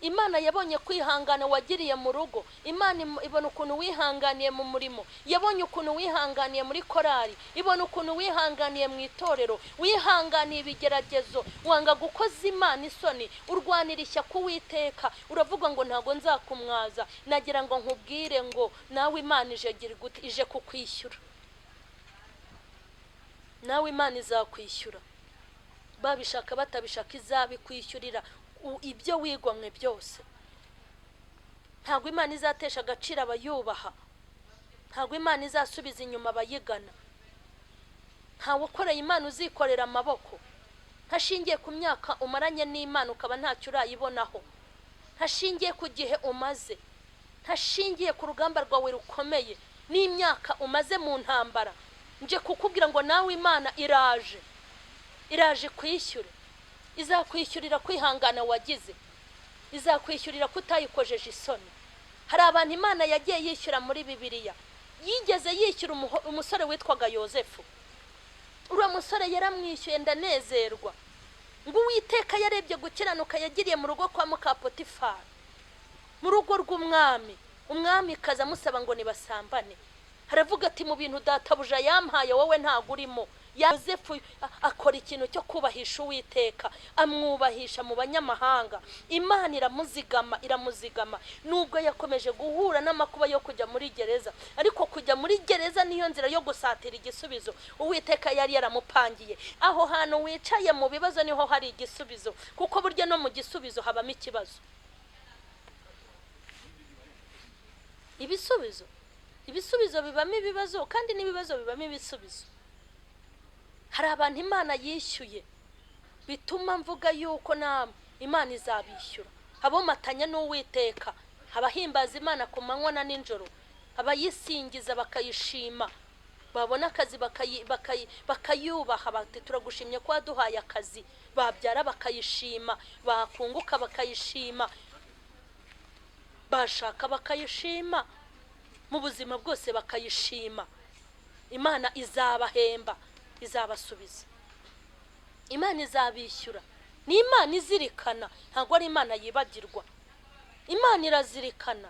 Imana yabonye kwihangana wagiriye mu rugo, Imana ibona ukuntu wihanganiye mu murimo, yabonye ukuntu wihanganiye muri korari, ibona ukuntu wihanganiye mu itorero, wihanganiye ibigeragezo, wanga gukoza Imana isoni, urwanira ishyaka Uwiteka, uravuga ngo ntago nzakumwaza. Nagira ngo nkubwire ngo nawe Imana ije kukwishyura, nawe Imana izakwishyura, babishaka batabishaka izabikwishyurira ibyo wigomwe byose. Ntabwo Imana izatesha agaciro abayubaha, ntabwo Imana izasubiza inyuma abayigana. Ntawe ukoreye Imana uzikorera amaboko, ntashingiye ku myaka umaranye n'Imana ukaba ntacyo urayibonaho, ntashingiye ku gihe umaze, ntashingiye ku rugamba rwawe rukomeye n'imyaka umaze mu ntambara. Nje kukubwira ngo nawe Imana iraje kwishyura, izakwishyurira kwihangana wagize, izakwishyurira kutayikojeje isoni. Hari abantu Imana yagiye yishyura muri Bibiliya, yigeze yishyura umusore witwaga Yosefu. Uriya musore yaramwishyuye ndanezerwa, ngo Uwiteka yarebye gukiranuka yagiriye mu rugo kwa muka Potifari, mu rugo rw'umwami. Umwami kaza musaba ngo nibasambane, haravuga ati mu bintu databuja yampaye wowe ntago urimo. Yosefu akora ikintu cyo kubahisha Uwiteka, amwubahisha mu banyamahanga. Imana iramuzigama nubwo yakomeje guhura n'amakuba yo kujya muri gereza, ariko kujya muri gereza niyo nzira yo gusatira igisubizo Uwiteka yari yaramupangiye. Aho hantu wicaye mu bibazo niho hari igisubizo, kuko burya no mu gisubizo habamo ikibazo. Ibisubizo bibamo ibibazo, kandi n'ibibazo bibamo ibisubizo. Hari abantu Imana yishyuye bituma mvuga yuko Imana izabishyura. Abomatanya n'Uwiteka, abahimbaza Imana ku manywa na nijoro, abayisingiza bakayishima, babona akazi bakayubaha, bati turagushimye ko waduhaye akazi, babyara bakayishima, bakunguka bakayishima, bashaka bakayishima, mu buzima bwose bakayishima. Imana izabahemba, izabasubiza, Imana izabishyura. Ni Imana izirikana, ntabwo ari Imana yibagirwa. Imana irazirikana.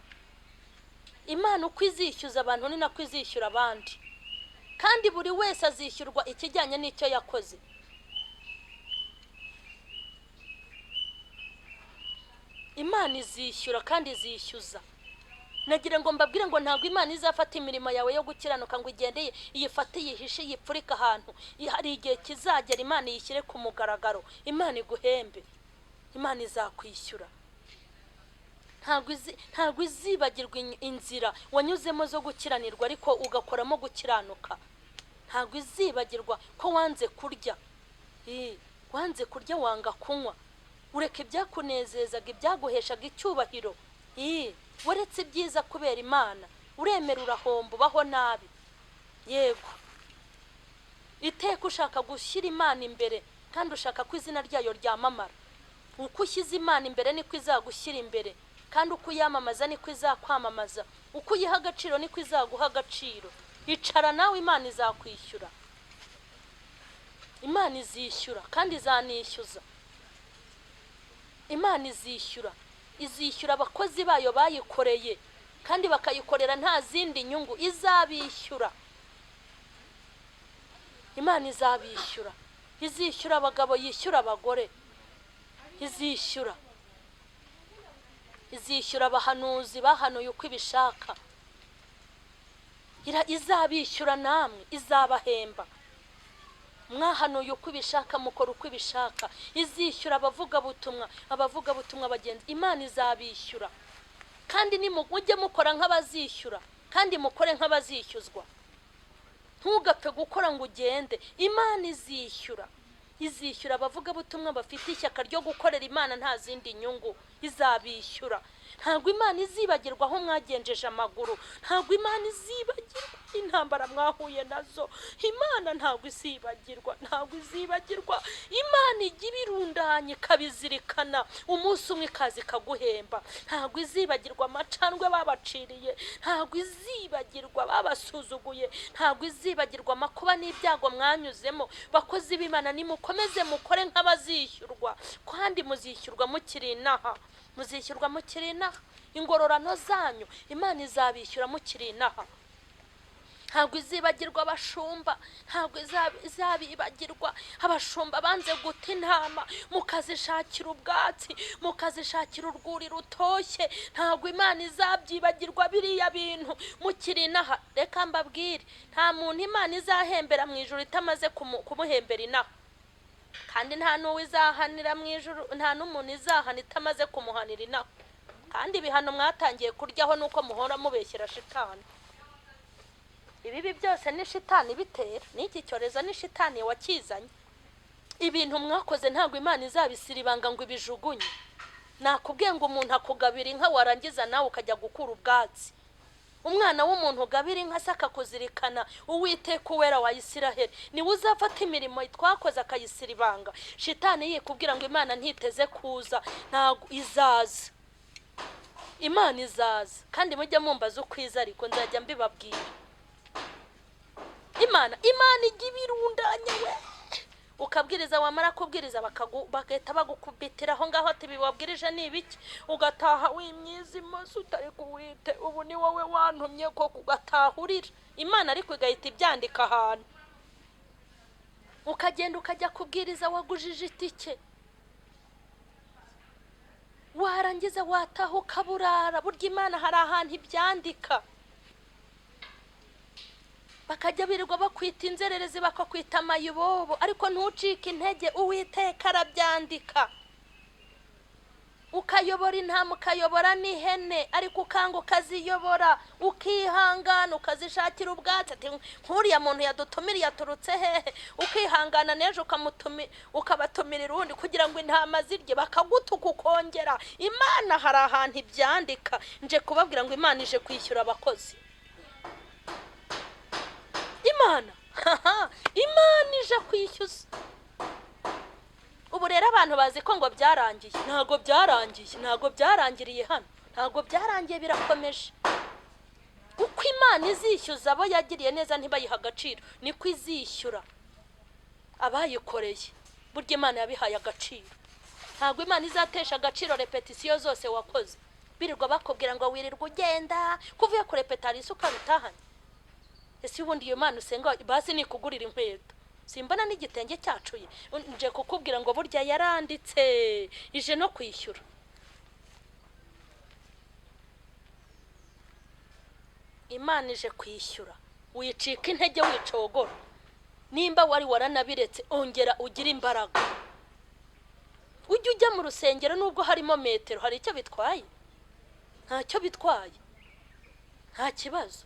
Imana uko izishyuza abantu ni nako izishyura abandi, kandi buri wese azishyurwa ikijyanye n'icyo yakoze. Imana izishyura kandi izishyuza. Nagira ngo mbabwire ngo ntabwo Imana izafata imirimo yawe yo gukiranuka ngo igende iyifate yihishe yipfurika ahantu. Hari igihe kizagera Imana yishyire ku mugaragaro, Imana iguhembe, Imana izakwishyura. Ntabwo izibagirwa inzira wanyuzemo zo gukiranirwa ariko ugakoramo gukiranuka. Ntabwo izibagirwa ko wanze kurya, wanze kurya wanga kunywa, ureka ibyakunezezaga ibyaguheshaga icyubahiro, waretse ibyiza kubera Imana, uremera urahomba, ubaho nabi. Yego, iteka ushaka gushyira Imana imbere kandi ushaka ko izina ryayo ryamamara. Uko ushyize Imana imbere niko izagushyira imbere, kandi uko uyamamaza niko izakwamamaza, uko uyiha agaciro niko izaguha agaciro. Icara nawe, Imana izakwishyura. Imana izishyura kandi izanishyuza. Imana izishyura abakozi bayo bayikoreye kandi bakayikorera nta zindi nyungu, izabishyura. Imana izabishyura, izishyura abagabo, yishyura abagore, izishyura abahanuzi bahanuye uko ibishaka, izabishyura namwe, izabahemba. Mwahanuye uko ibishaka, mukora uko ibishaka. Izishyura abavugabutumwa bagenzi, Imana izabishyura. Kandi nimujye mukora nk'abazishyura, kandi mukore nk'abazishyuzwa. Ntugapfe gukora ngo ugende. Imana izishyura abavugabutumwa bafite ishyaka ryo gukorera Imana nta zindi nyungu, izabishyura. ntabwo Imana izibagirwa aho mwagenjeje amaguru, ntabwo Imana izibagirwa intambara mwahuye nazo. Imana ntabwo izibagirwa, ntabwo izibagirwa. Imana ijya ibirundanya ikabizirikana, umunsi umwe ikaza ikaguhemba. Ntabwo izibagirwa amacandwe babaciriye, ntabwo izibagirwa babasuzuguye, ntabwo izibagirwa amakuba n'ibyago mwanyuzemo. Bakozi b'Imana nimukomeze mukore nk'abazishyurwa, kandi muzishyurwa mukiri inaha, muzishyurwa mukiri inaha. Ingororano zanyu Imana izabishyura mukiri inaha. Ntabwo izibagirwa abashumba, ntabwo izabibagirwa abashumba banze guta intama mukazishakira ubwatsi, mukazishakira urwuri rutoshye. Ntabwo Imana izabyibagirwa biriya bintu mukiri inaha. Reka mbabwire, nta muntu Imana izahembera mu ijuru itamaze kumuhembera inaha, kandi nta n'uwo izahanira mu ijuru, nta n'umuntu izahana itamaze kumuhanira inaha. Kandi ibihano mwatangiye kuryaho nuko muhora mubeshyera shitani. Ibibi byose ni shitani bitera, n'iki cyorezo ni shitani wakizanye. Ibintu mwakoze ntabwo Imana izabisiribanga ngo ibijugunye. Nakubwiye ngo umuntu akugabira inka warangiza nawe ukajya gukura ubwatsi. Umwana w'umuntu ugabira inka saka kuzirikana Uwiteka Uwera wa Isiraheli, niwe uzafata imirimo twakoze akayisiribanga. Shitani yikubwira ngo Imana ntiteze kuza, ntabwo izaza. Imana izaza, kandi mujye mumbaza uko iza, ariko nzajya mbibabwira. Imana ijya ibirundanya we, ukabwiriza wamara kubwiriza bagahita bagukubitira aho ngaho ati bibabwirije ni ibiki, ugataha wimyizima utari kuwite, ubu ni wowe wantumye ko kugatahurira. Imana ariko igahita ibyandika ahantu, ukagenda ukajya kubwiriza wagujije itike, warangiza wataha ukaburara. Burya Imana hari ahantu ibyandika. Bakajya birirwa bakwita inzererezi, bakakwita amayibobo, ariko ntucike intege, Uwiteka arabyandika. Ukayobora intama, ukayobora n'ihene, ariko ukanga ukaziyobora, ukihangana, ukazishakira ubwatsi. Ati nkuriya muntu yadutumiriye yaturutse hehe, ukihangana n'ejo ukabatumirira urundi kugira ngo intama zirye, bakagutuka ukongera. Imana hari ahantu ibyandika. Nje kubabwira ngo Imana ije kwishyura abakozi. Imana ije kwishyuza. Ubu rero abantu bazi ko ngo byarangiye. Ntago byarangiye, ntago byarangiriye hano, ntago byarangiye, birakomeje. Uko Imana izishyuza abo yagiriye neza ntibayiha agaciro, niko izishyura abayikoreye. Burya Imana yabihaye agaciro. Ntago Imana izatesha agaciro repetisiyo zose wakoze. Birirwa bakubwira ngo wirirwa ugenda kuvuye ku repetari isuka rutahanye. Ese ubundi iyo Mana usenga basi ni kugurira inkweto, simbona n'igitenge cyacuye. Nje kukubwira ngo burya yaranditse, ije no kwishyura. Imana ije kwishyura. Wicika intege, wicogora. Nimba wari waranabiretse, ongera ugira imbaraga. Ujya mu rusengero nubwo harimo metero, hari icyo bitwaye? Ntacyo bitwaye, nta kibazo.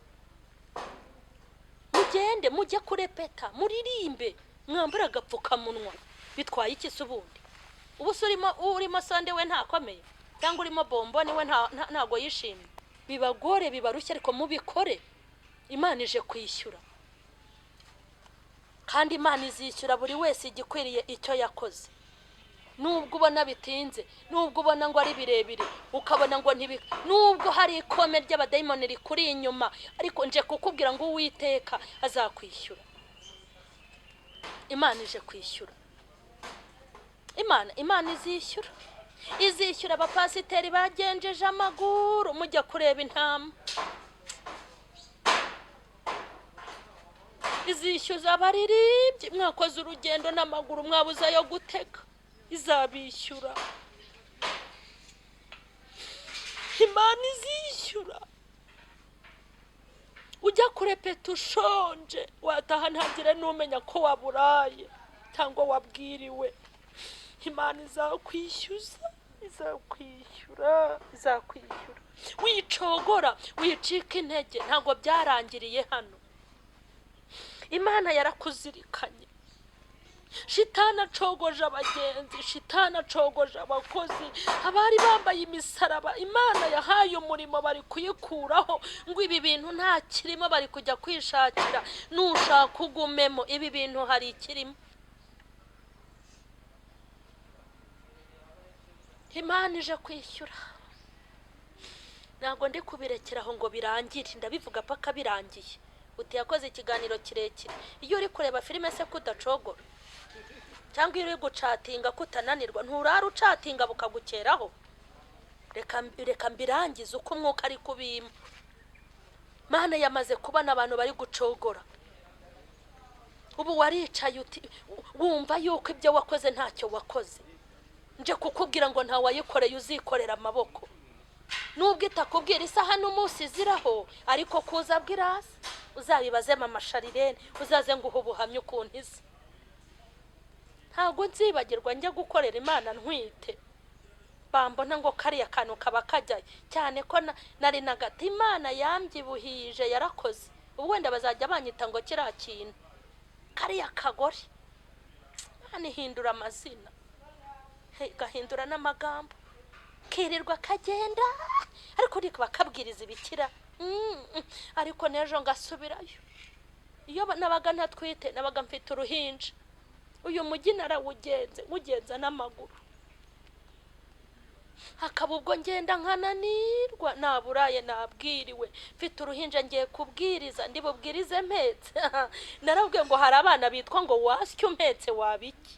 Mugende mujye kurepeta, muririmbe, mwambara agapfukamunwa. Bitwaye iki se ubundi? Ubu urimo sonde we ntakomeye, cyangwa urimo bomboni we ntago yishimye. Bibagore bibarushye, ariko mubikore. Imana ije kwishyura, kandi Imana izishyura buri wese igikwiriye icyo yakoze. Nubwo ubona bitinze, nubwo ubona ngo ari birebire, ukabona ngo nubwo hari ikome ry'abadayimoni rikuri inyuma, ariko nje kukubwira ngo Uwiteka azakwishyura. Imana ije kwishyura. Imana izishyura. Izishyura abapasiteri bagenjeje amaguru mujya kureba intama. Izishyuza abaririmbyi mwakoze urugendo n'amaguru mwabuze ayo gutega. Izabishyura. Imana izishyura. Ujya kurepeta ushonje, wataha ntagire n'umenya ko waburaye cyangwa wabwiriwe. Imana izakwishyuza, izakwishyura. Wicogora, wicika intege, ntago byarangiriye hano. Imana yarakuzirikanye. shitani acogoje abagenzi, shitani acogoje abakozi, abari bambaye imisaraba Imana yahaye umurimo bari kuyikuraho, ngo ibi bintu nta kirimo, bari kujya kwishakira, nushaka ugumemo, ibi bintu hari ikirimo. Imana ije kwishyura. Ntabwo ndi kubirekeraho ngo birangire, ndabivuga paka birangiye. Uti yakoze ikiganiro kirekire. Iyo uri kureba filime se kudacogora, cyangwa iyo uri gucatinga kutananirwa, nturara ucatinga bukagukeraho. Reka mbirangize uko umwuka ari kubima. Mana yamaze kubona abantu bari gucogora. Ubu waricaye uti wumva yuko ibyo wakoze ntacyo wakoze. Nje kukubwira ngo nta wayikoreye uzikorera amaboko. Nubwo itakubwira isaha n'umunsi ziraho, ariko kuza bwirasa uzabibaze mama Sharirene, uzaze ngo ubuhamye ukuntu izi. Ntabwo nzibagirwa njya gukorera Imana ntwite, bambona ngo kariya kantu kaba kajyayo cyane ko nari nagati Imana yambyibuhije yarakoze. Ubu wenda bazajya banyita ngo kiriya kintu kariya kagore. Imana ihindura amazina, gahindura n'amagambo, kirirwa kagenda, ariko uri bakabwiriza ibikira. Ariko nejo ngasubirayo. Iyo nabaga ntatwite, nabaga mfite uruhinja, uyu mujyi narawugenze, mugenza n'amaguru. Hakaba ubwo ngenda nkananirwa, naburaye nabwiriwe, mfite uruhinja ngiye kubwiriza, ndi bubwirize mpetse. Narabwiye ngo hari abana bitwa ngo wasya umpetse wabiki.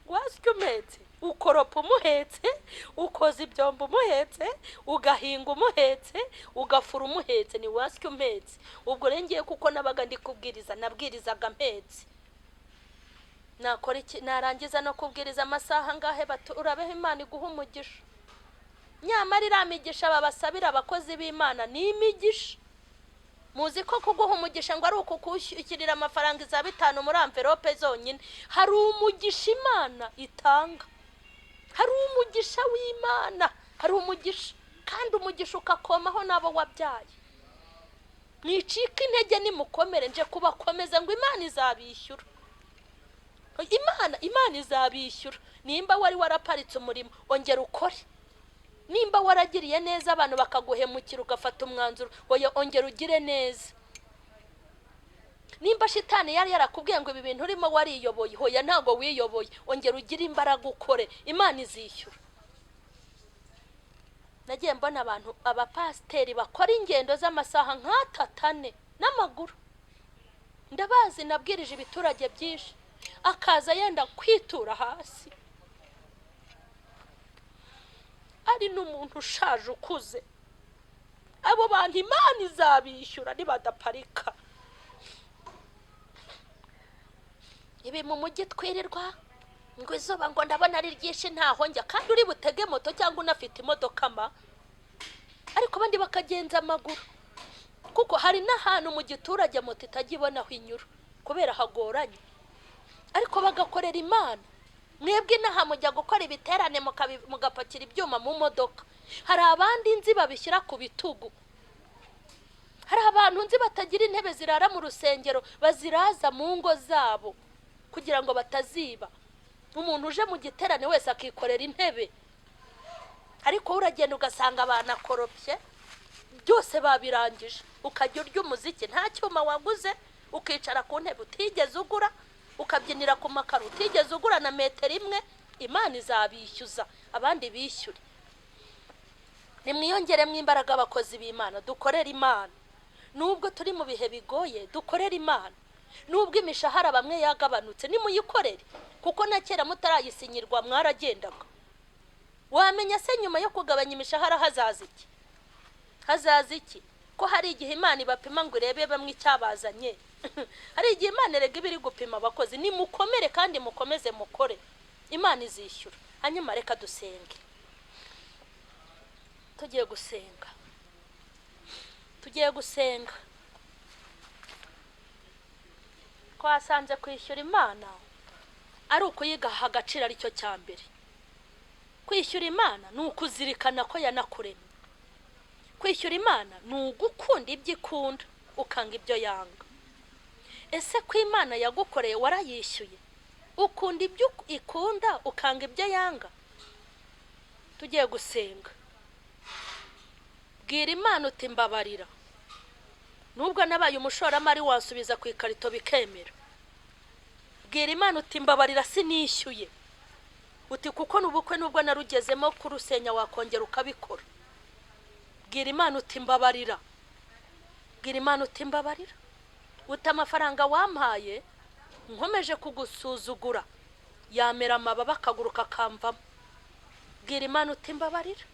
Wasya umpetse, ukoropa umuhetse, ukoza ibyombo umuhetse, ugahinga umuhetse, ugafura umuhetse, ni wasya umpetse. Ubwo rengeye kuko nabaga ndi kubwiriza, nabwirizaga mpetse. Nakora iki? Narangiza no kubwiriza amasaha ngahe urabeho Imana iguha umugisha. Nyamara iramigisha babasabira abakozi b'Imana ni imigisha. Muzi ko kuguha umugisha ngo ari ukukwishyurira amafaranga za 5 muri envelope zonyine. Hari umugisha Imana itanga, hari umugisha w'Imana, hari umugisha, kandi umugisha ukakomaho nabo wabyaye. Nicika intege nimukomere, nje kubakomeza ngo Imana izabishyura. Imana izabishyura. Nimba wari waraparitse umurimo, ongera ukore. Nimba waragiriye neza abantu bakaguhemukira ugafata umwanzuro, ongera ugire neza. Nimba shitani yari yarakubwiye ngo ibi bintu urimo wariyoboye, hoya ntago wiyoboye, ongera ugire imbaraga ukore, Imana izishyura. Nagiye mbona abantu abapasteri bakora ingendo z'amasaha nk'atatane n'amaguru. Ndabazi, nabwirije ibiturage byinshi, akaza yenda kwitura hasi. Ari n'umuntu ushaje ukuze. Abo bantu Imana izabishyura nibadaparika. Ibi mu mujyi twirirwa ngo izuba ngo ndabona ari ryinshi ntaho njya, kandi uri butege moto cyangwa unafite imodoka ma, ariko bandi bakagenza amaguru. Kuko hari n'ahantu mu giturage moto itagibonaho inyura kubera hagoranye, ariko bagakorera Imana. Mwebwe naha mujya gukora ibiterane mugapakira ibyuma mu modoka. Hari abandi nzi babishyira ku bitugu. Hari abantu nzi batagira intebe zirara mu rusengero, baziraza mu ngo zabo kugira ngo bataziba. Umuntu uje mu giterane wese akikorera intebe, ariko uragenda ugasanga abantu akoropye byose babirangije. Ukajya urya umuziki nta cyuma waguze, ukicara ku ntebe utigeze ugura, ukabyinira ku makaro utigeze ugura na metero imwe. Imana izabishyuza, abandi bishyure. Nimwiyongere imbaraga abakozi b'Imana, dukorera Imana. Nubwo turi mu bihe bigoye, dukorera Imana. Nubwo imishahara bamwe yagabanutse, nimuyikorere, kuko na kera mutarayisinyirwa mwaragendaga. Wamenya se nyuma yo kugabanya imishahara hazaza iki? Hazaza iki? Ko hari igihe Imana ibapima ngo irebe bamwe icyabazanye. Hari igihe Imana erega ibiri gupima abakozi. Nimukomere kandi mukomeze mukore, Imana izishyura. Hanyuma reka dusenge. Tugiye gusenga. Twasanze kwishyura Imana ari ukuyigaha agaciro, ari cyo cya mbere. Kwishyura Imana ni ukuzirikana ko yanakuremye. Kwishyura Imana ni ugukunda ibyo ikunda ukanga ibyo yanga. Ese ko Imana yagukoreye warayishyuye? ukunda ibyo ikunda ukanga ibyo yanga. Tugiye gusenga, bwira Imana uti mbabarira, nubwo nabaye umushoramari wasubiza ku ikarito bikemera. Bwira Imana uti mbabarira sinishyuye, uti kuko n'ubukwe nubwo narugezemo kurusenya wakongera ukabikora. Bwira Imana uti mbabarira, bwira Imana uti mbabarira, uti amafaranga wampaye nkomeje kugusuzugura yamera amababa akaguruka kamvamo. Bwira Imana uti mbabarira,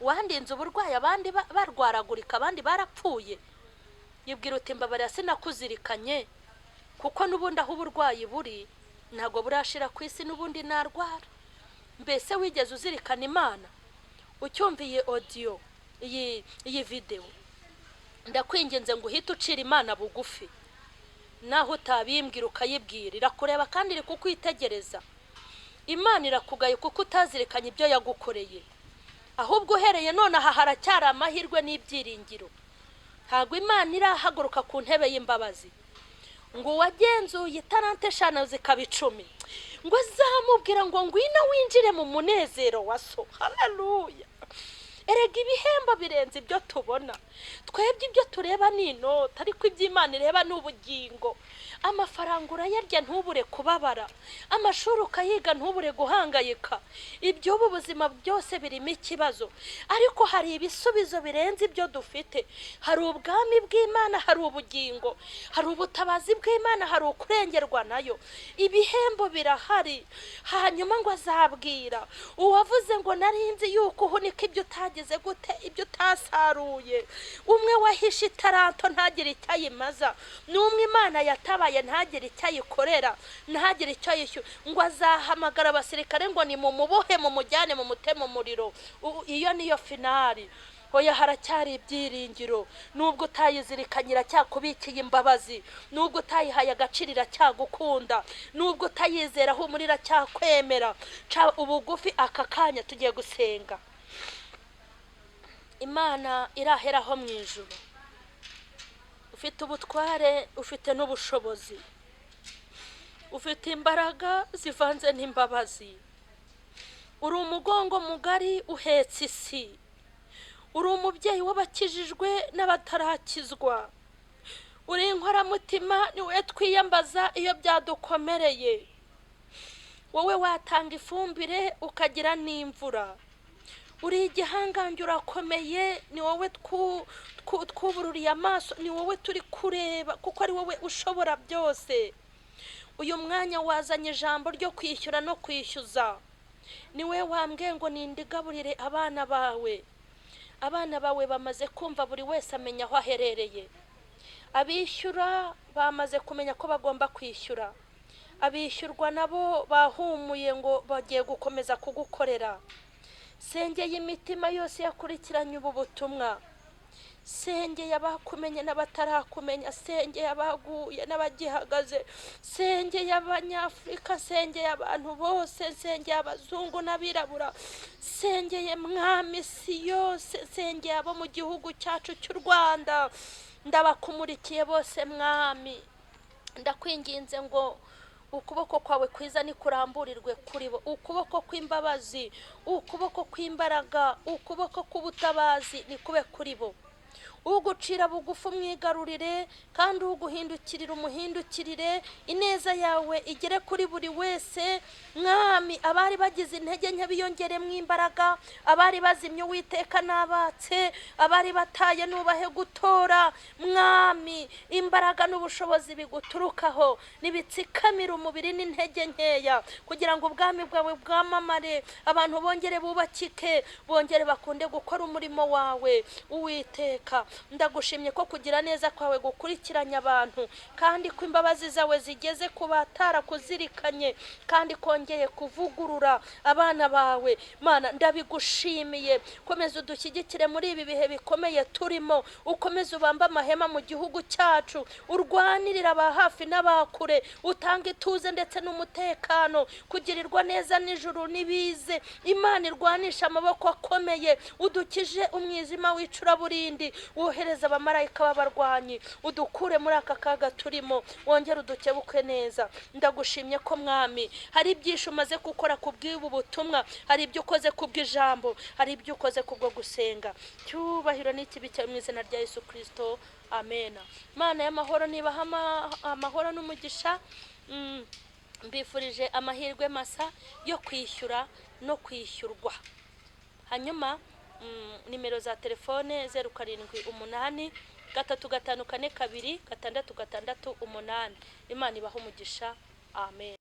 wandinze uburwayi abandi barwaragurika abandi barapfuye. Yibwira uti mbabarira sinakuzirikanye, kuko n'ubundi aho uburwayi buri ntago burashira ku isi n'ubundi narwara. Mbese wigeze uzirikana Imana? Ucyumviye audio iyi video, ndakwinginze ngo uhite ucira Imana bugufi, naho utabimbwira ukayibwira. Irakureba kandi iri kukwitegereza. Imana irakugaye kuko utazirikanye ibyo yagukoreye, ahubwo uhereye none aha haracyari amahirwe n'ibyiringiro. Ntago Imana irahaguruka ku ntebe y'imbabazi ngo wagenzuye itarante 5 zikaba 10 ngo zamubwira ngo ngwino winjire mu munezero wa so. Haleluya! Erega ibihembo birenze ibyo tubona. Twebwe ibyo tureba ni inota, ariko iby'Imana ireba n'ubugingo. Amafaranga urayarya ntubure kubabara, amashuri ukayiga ntubure guhangayika. Ibyo ubuzima byose birimo ikibazo, ariko hari ibisubizo birenze ibyo dufite. Hari ubwami bw'Imana, hari ubugingo, hari ubutabazi bw'Imana, hari ukurengerwa nayo. Ibihembo birahari. Hanyuma ngo azabwira uwavuze ngo narinzi yuko uhunika ibyo utagize gute, ibyo utasaruye. Umwe wahishe itaranto ntagire icyo ayimaza, n'umwe Imana yatabaye ntagire icyo ayikorera, ntagire icyo yishyura. Ngo azahamagara abasirikare ngo ni mu mubohe mu mujyane mu mutema umuriro. Iyo niyo finali. Oya, haracyari ibyiringiro. Nubwo utayizirikanyira cyakubikiye imbabazi, nubwo utayihaye agacirira cyagukunda, nubwo utayizera humurira cyakwemera. Ubugufi aka kanya tugiye gusenga. Imana iraheraho mu ijuru, ufite ubutware, ufite n'ubushobozi, ufite imbaraga zivanze n'imbabazi. Uri umugongo mugari uhetse isi, uri umubyeyi w'abakijijwe n'abatarakizwa, uri inkoramutima, niwe twiyambaza iyo byadukomereye. Wowe watanga ifumbire ukagira n'imvura, uri igihangange, urakomeye, ni wowe twubururiye amaso, ni wowe turi kureba kuko ari wowe ushobora byose. Uyu mwanya wazanye ijambo ryo kwishyura no kwishyuza. Niwe wambwiye ngo nindigaburire abana bawe. Abana bawe bamaze kumva, buri wese amenya aho aherereye. Abishyura bamaze kumenya ko bagomba kwishyura, abishyurwa nabo bahumuye ngo bagiye gukomeza kugukorera. Sengeye imitima yose yakurikiranye ubu butumwa, sengeye abakumenye n'abatarakumenya, sengeye abaguye n'abagihagaze, sengeye abanyafurika, sengeye abantu bose, sengeye abazungu n'abirabura, sengeye mwami isi yose, sengeye abo mu gihugu cyacu cy'u Rwanda. Ndabakumurikiye bose mwami, ndakwinginze ngo ukuboko kwawe kwiza nikuramburirwe kuri bo, ukuboko kw'imbabazi, ukuboko kw'imbaraga, ukuboko k'ubutabazi nikube kuri bo. Ugucira bugufu mwigarurire, kandi uguhindukirira umuhindukirire. Ineza yawe igere kuri buri wese mwami. Abari bagize intege nke biyongeremo imbaraga, abari bazimye Uwiteka nabatse, abari bataye nubahe gutora mwami. Imbaraga n'ubushobozi biguturukaho nibitsikamira umubiri n'intege nkeya, kugira ngo ubwami bwawe bwamamare, abantu bongere bubakike, bongere bakunde gukora umurimo wawe. Uwiteka, ndagushimye ko kugira neza kwawe gukurikiranya abantu, kandi ko imbabazi zawe zigeze ku batarakuzirikanye, kandi kongeye kuvugurura abana bawe. Mana, ndabigushimiye. Komeza udushyigikire muri ibi bihe bikomeye turimo, ukomeze ubamba amahema mu gihugu cyacu, urwanirira aba hafi n'abakure, utanga ituze ndetse n'umutekano, kugirirwa neza n'ijuru nibize. Imana irwanisha amaboko akomeye, udukije umwijima w'icuraburindi, wohereza abamarayika b'abarwanyi udukure muri aka kaga turimo, wongere udukebuke neza. Ndagushimye ko mwami hari ibyisho umaze gukora ku bw'ubu butumwa, hari ibyo ukoze ku bw'ijambo, hari ibyo ukoze kubwo gusenga. Cyubahiro n'ikibi cyawe mu izina rya Yesu Kristo, amen. Mana y'amahoro nibaha amahoro n'umugisha. Mbifurije amahirwe masa yo kwishyura no kwishyurwa. Hanyuma nimero za telefone 0788 354 2 668. Imana ibaha umugisha, amen.